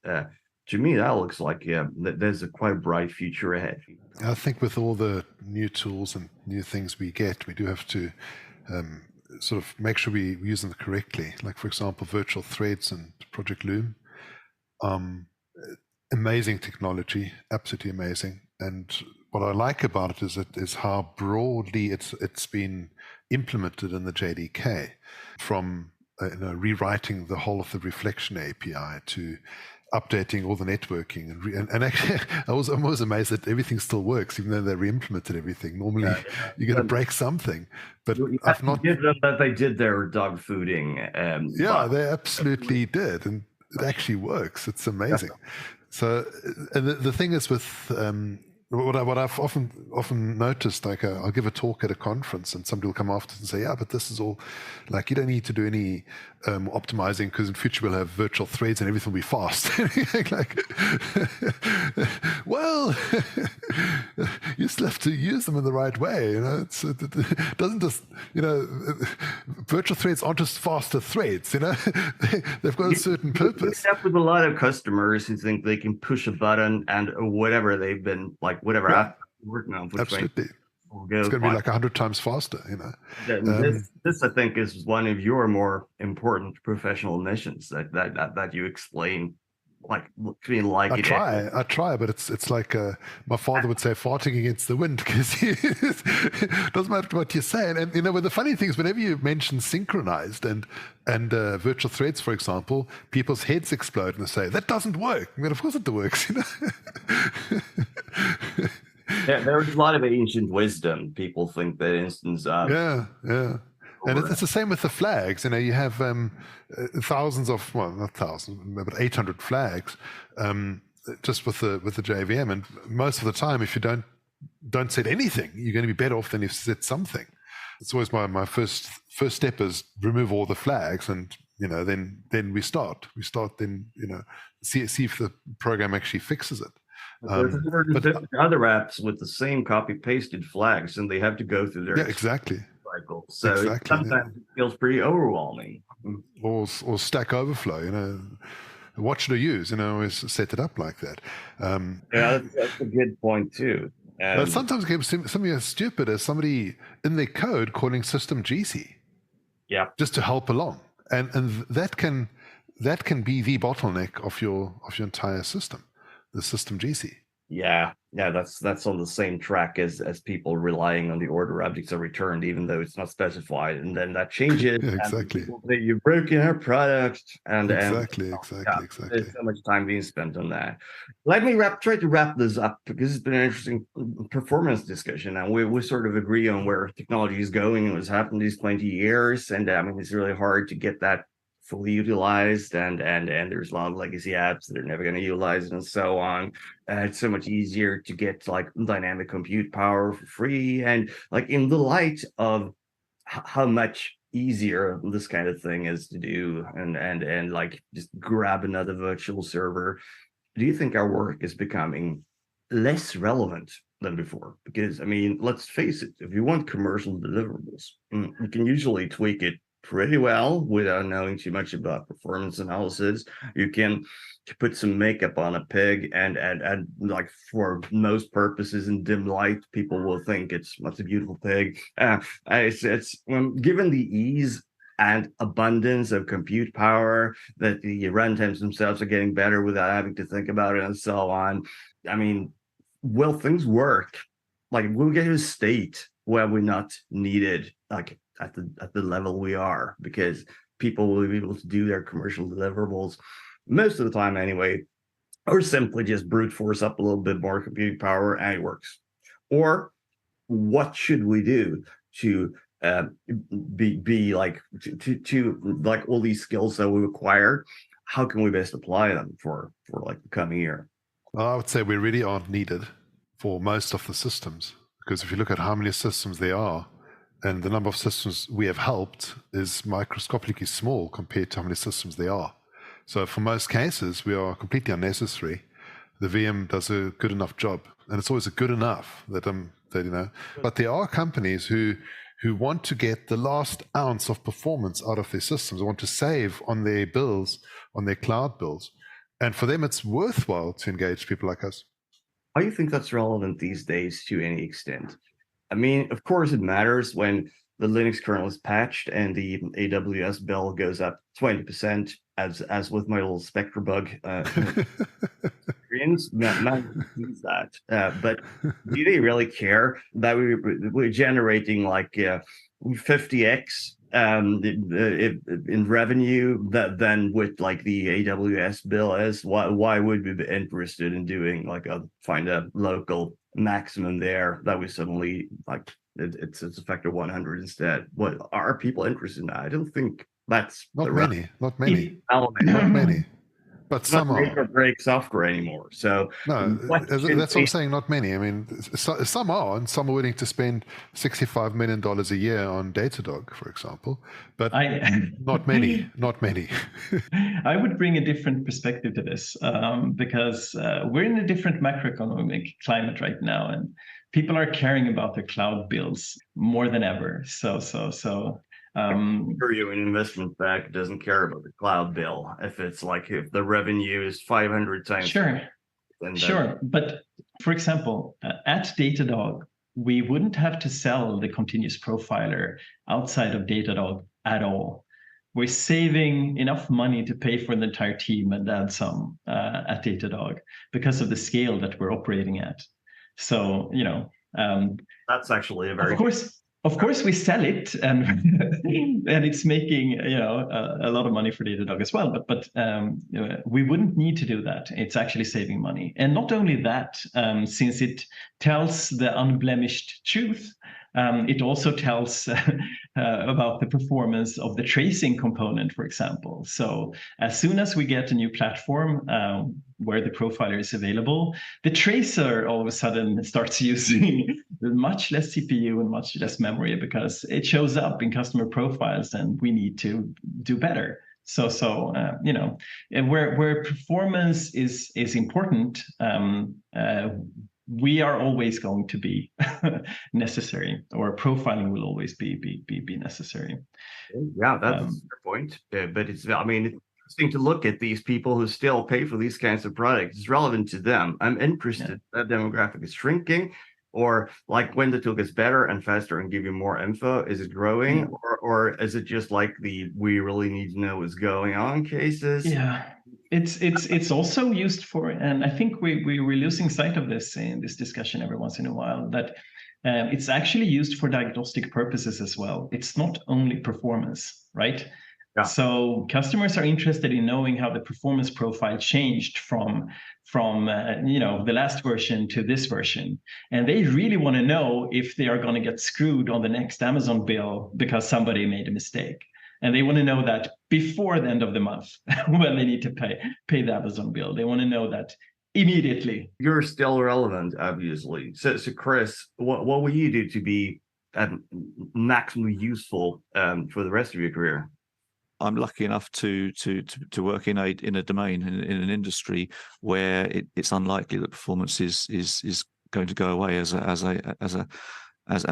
to me that looks like there's a quite bright future ahead. I think with all the new tools and new things we get, we do have to sort of make sure we use them correctly. Like for example, virtual threads and Project Loom. Amazing technology, absolutely amazing. And what I like about it is how broadly it's been implemented in the JDK, from rewriting the whole of the reflection API to updating all the networking and actually I'm always amazed that everything still works even though they re-implemented everything. Normally you're going to break something, but I've not give them that they did their dog fooding. They absolutely did, and it actually works. It's amazing. So and the thing is with what I've often noticed, like I'll give a talk at a conference and somebody will come after and say, yeah, but this is all, like, you don't need to do any optimizing because in future we'll have virtual threads and everything will be fast. Like, well, you still have to use them in the right way. You know, it doesn't just, virtual threads aren't just faster threads. They've got a certain purpose. Except with a lot of customers who think they can push a button and whatever they've been like. Whatever app you're working on, absolutely, it's going to be like 100 times faster. This I think is one of your more important professional missions that you explain. Like I try, but it's like my father would say, farting against the wind, because it doesn't matter what you say. And but the funny thing is, whenever you mention synchronized and virtual threads, for example, people's heads explode and they say that doesn't work. I mean, of course it works. There's a lot of ancient wisdom. People think that instance of And it's the same with the flags. You have thousands of, well, not thousands, but 800 flags just with the JVM. And most of the time, if you don't set anything, you're going to be better off than if you set something. It's always my first step is remove all the flags, and then we start. We start then see if the program actually fixes it. There's other apps with the same copy pasted flags, and they have to go through their exactly. cycle. So sometimes it feels pretty overwhelming. Or Stack Overflow, what should I use? Always set it up like that. That's a good point too. But sometimes something as stupid as somebody in their code calling system GC. Yeah. Just to help along, and that can be the bottleneck of your entire system, the system GC. Yeah, that's on the same track as people relying on the order objects are returned, even though it's not specified, and then that changes. Yeah, And exactly. people say you've broken our product, and Exactly. there's so much time being spent on that. Let me try to wrap this up because it's been an interesting performance discussion, and we sort of agree on where technology is going and what's happened these 20 years, and I mean it's really hard to get that fully utilized, and there's a lot of legacy apps that are never going to utilize it, and so on. It's so much easier to get like dynamic compute power for free, and like in the light of how much easier this kind of thing is to do, and like just grab another virtual server. Do you think our work is becoming less relevant than before? Because I mean, let's face it, if you want commercial deliverables, you can usually tweak it pretty well without knowing too much about performance analysis. You can put some makeup on a pig, and like for most purposes in dim light, people will think that's a beautiful pig. It's given the ease and abundance of compute power that the runtimes themselves are getting better without having to think about it and so on. I mean, will things work? Like, we'll get to a state where we're not needed, like at the level we are, because people will be able to do their commercial deliverables most of the time anyway, or simply just brute force up a little bit more computing power and it works. Or what should we do to be like to like all these skills that we acquire? How can we best apply them for like the coming year? Well, I would say we really aren't needed for most of the systems, because if you look at how many systems there are, and the number of systems we have helped is microscopically small compared to how many systems there are. So for most cases, we are completely unnecessary. The VM does a good enough job, and it's always a good enough that you know. But there are companies who want to get the last ounce of performance out of their systems, want to save on their bills, on their cloud bills, and for them, it's worthwhile to engage people like us. How do you think that's relevant these days to any extent? I mean, of course, it matters when the Linux kernel is patched and the AWS bill goes up 20%, as with my little Spectre bug. Experience, man sees that. But do they really care that we're generating like 50x in revenue than with like the AWS bill is? Why would we be interested in doing like find a local maximum there that we suddenly like it's a factor 100 instead? What are people interested in that? I don't think that's not many element. Not many, but It's some not make or are. break software anymore. So No, that's what I'm saying. Not many. I mean, some are, and some are willing to spend $65 million a year on Datadog, for example. But not many. Not many. I would bring a different perspective to this because we're in a different macroeconomic climate right now, and people are caring about their cloud bills more than ever. So. You an investment bank doesn't care about the cloud bill if the revenue is 500 times. Sure. But for example, at Datadog, we wouldn't have to sell the continuous profiler outside of Datadog at all. We're saving enough money to pay for the entire team and add some at Datadog because of the scale that we're operating at. So, that's actually a very Of course, we sell it, and and it's making a lot of money for Datadog as well. But we wouldn't need to do that. It's actually saving money, and not only that, since it tells the unblemished truth, it also tells about the performance of the tracing component, for example. So as soon as we get a new platform where the profiler is available, the tracer all of a sudden starts using much less CPU and much less memory because it shows up in customer profiles, and we need to do better. So and where performance is important, we are always going to be necessary, or profiling will always be necessary. Yeah, that's a fair point. But it's interesting to look at these people who still pay for these kinds of products. It's relevant to them. I'm interested. That demographic is shrinking, or like when the tool gets better and faster and give you more info, is it growing, or is it just like we really need to know what's going on cases? Yeah. It's also used for, and I think we're losing sight of this in this discussion every once in a while, that it's actually used for diagnostic purposes as well. It's not only performance, right? Yeah. So customers are interested in knowing how the performance profile changed from the last version to this version, and they really want to know if they are going to get screwed on the next Amazon bill because somebody made a mistake. And they want to know that before the end of the month when they need to pay the Amazon bill. They want to know that immediately. You're still relevant, obviously. So Chris, what will you do to be maximally useful for the rest of your career? I'm lucky enough to work in a domain in an industry where it's unlikely that performance is going to go away as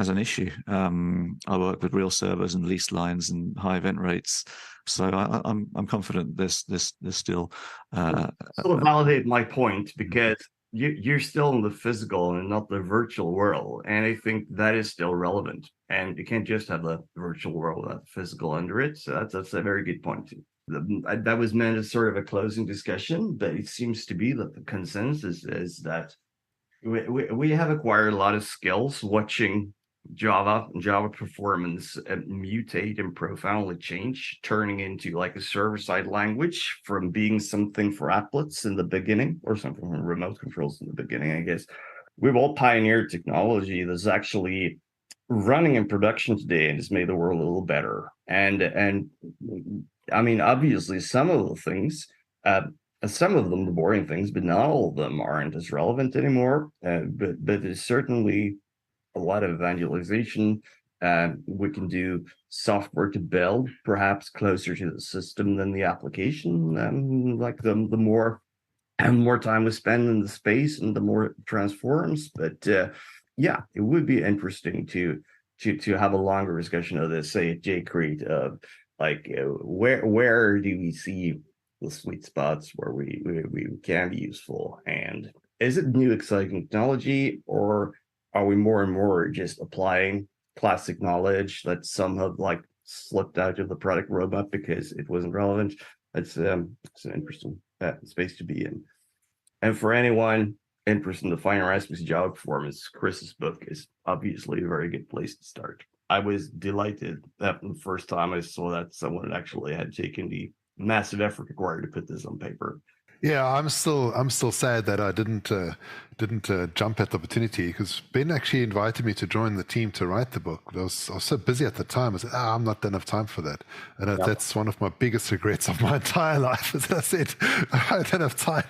an issue. I work with real servers and leased lines and high event rates, so I'm confident there's still. Sort of validate my point, because you're still in the physical and not the virtual world, and I think that is still relevant. And you can't just have the virtual world without physical under it. So that's a very good point. That was meant as sort of a closing discussion, but it seems to be that the consensus is that we have acquired a lot of skills watching Java performance mutate and profoundly change, turning into like a server-side language from being something for applets in the beginning, or something from remote controls in the beginning. I guess we've all pioneered technology that's actually running in production today and has made the world a little better. And I mean, obviously, some of the things. Some of them, the boring things, but not all of them aren't as relevant anymore. But there's certainly a lot of evangelization. We can do software to build, perhaps closer to the system than the application. Like the more time we spend in the space, and the more it transforms. But yeah, it would be interesting to have a longer discussion of this, say at J-Crete, of like where do we see the sweet spots where we can be useful, and is it new exciting technology, or are we more and more just applying classic knowledge that some have like slipped out of the product roadmap because it wasn't relevant? It's an interesting space to be in. And for anyone interested in the finer aspects of Java performance, Chris's book is obviously a very good place to start. I was delighted that the first time I saw that someone actually had taken the massive effort required to put this on paper. Yeah, I'm still sad that I didn't jump at the opportunity, because Ben actually invited me to join the team to write the book. I was so busy at the time. I said, I'm not enough time for that, and that's one of my biggest regrets of my entire life. As I said, I don't have time.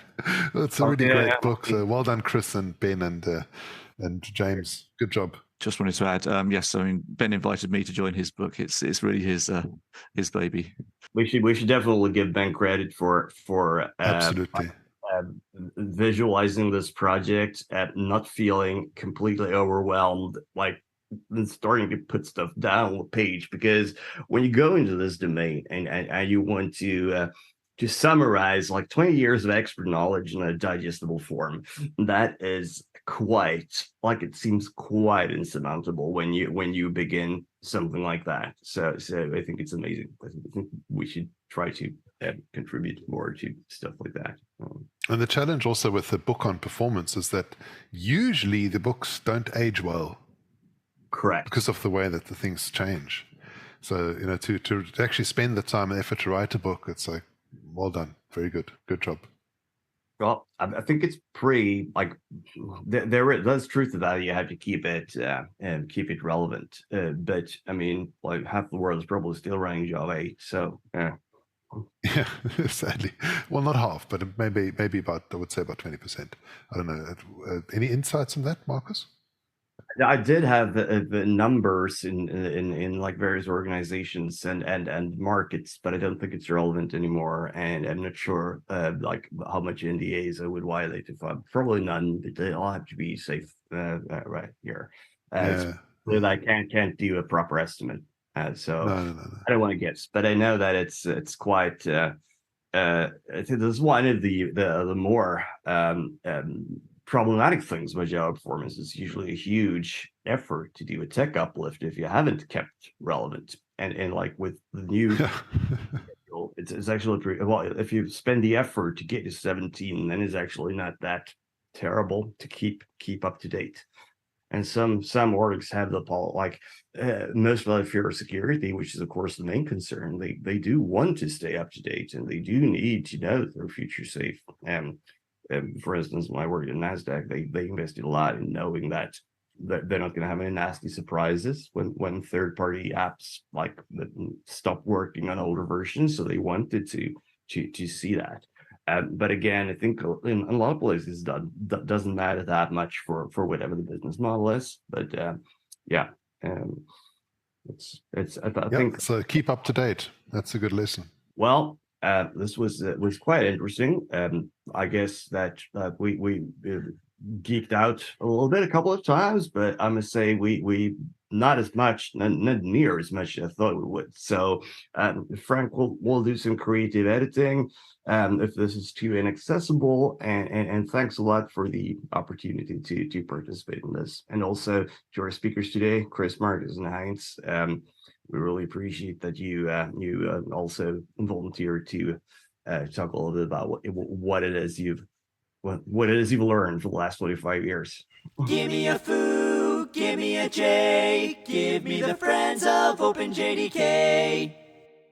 It's a really great book. So well done, Chris and Ben and James. Good job. Just wanted to add, yes, I mean, Ben invited me to join his book. It's really his baby. We should definitely give Ben credit for absolutely visualizing this project, not feeling completely overwhelmed, like starting to put stuff down on the page. Because when you go into this domain and you want to summarize like 20 years of expert knowledge in a digestible form, that is it seems quite insurmountable when you begin something like that. So I think it's amazing. I think we should try to contribute more to stuff like that. And the challenge also with the book on performance is that usually the books don't age well. Correct. Because of the way that the things change. So, to actually spend the time and effort to write a book, it's like, well done. Very good. Good job. Well, I think it's pretty like there's truth to that. You have to keep it and keep it relevant. But I mean, like half the world is probably still running Java 8. So yeah, sadly, well, not half, but maybe about, I would say about 20%. I don't know. Any insights on that, Marcus? I did have the numbers in like various organizations and markets, but I don't think it's relevant anymore. And I'm not sure like how much NDAs I would violate if I'm probably none, but they all have to be safe right here. So that I can't do a proper estimate. So no. I don't want to guess, but I know that it's quite. I think this is one of the more problematic things about Java performance. Is usually a huge effort to do a tech uplift if you haven't kept relevant. And like with the new, it's actually pretty well. If you spend the effort to get to 17, then it's actually not that terrible to keep up to date. And some orgs have the like most of for security, which is of course the main concern. They do want to stay up to date, and they do need to know that their future safe. For instance, when I worked at NASDAQ, they invested a lot in knowing that they're not going to have any nasty surprises when third-party apps like stop working on older versions. So they wanted to see that. But again, I think in a lot of places that doesn't matter that much for whatever the business model is. But I think so. Keep up to date. That's a good lesson. Well, this was quite interesting. I guess that we geeked out a little bit a couple of times, but I must say we not as much, not near as much as I thought we would. So Frank will do some creative editing if this is too inaccessible, and thanks a lot for the opportunity to participate in this, and also to our speakers today, Chris, Marcus, and Heinz. We really appreciate that you also volunteered to talk a little bit about what it is you've learned for the last 25 years. Give me a foo, give me a J, give me the friends of OpenJDK.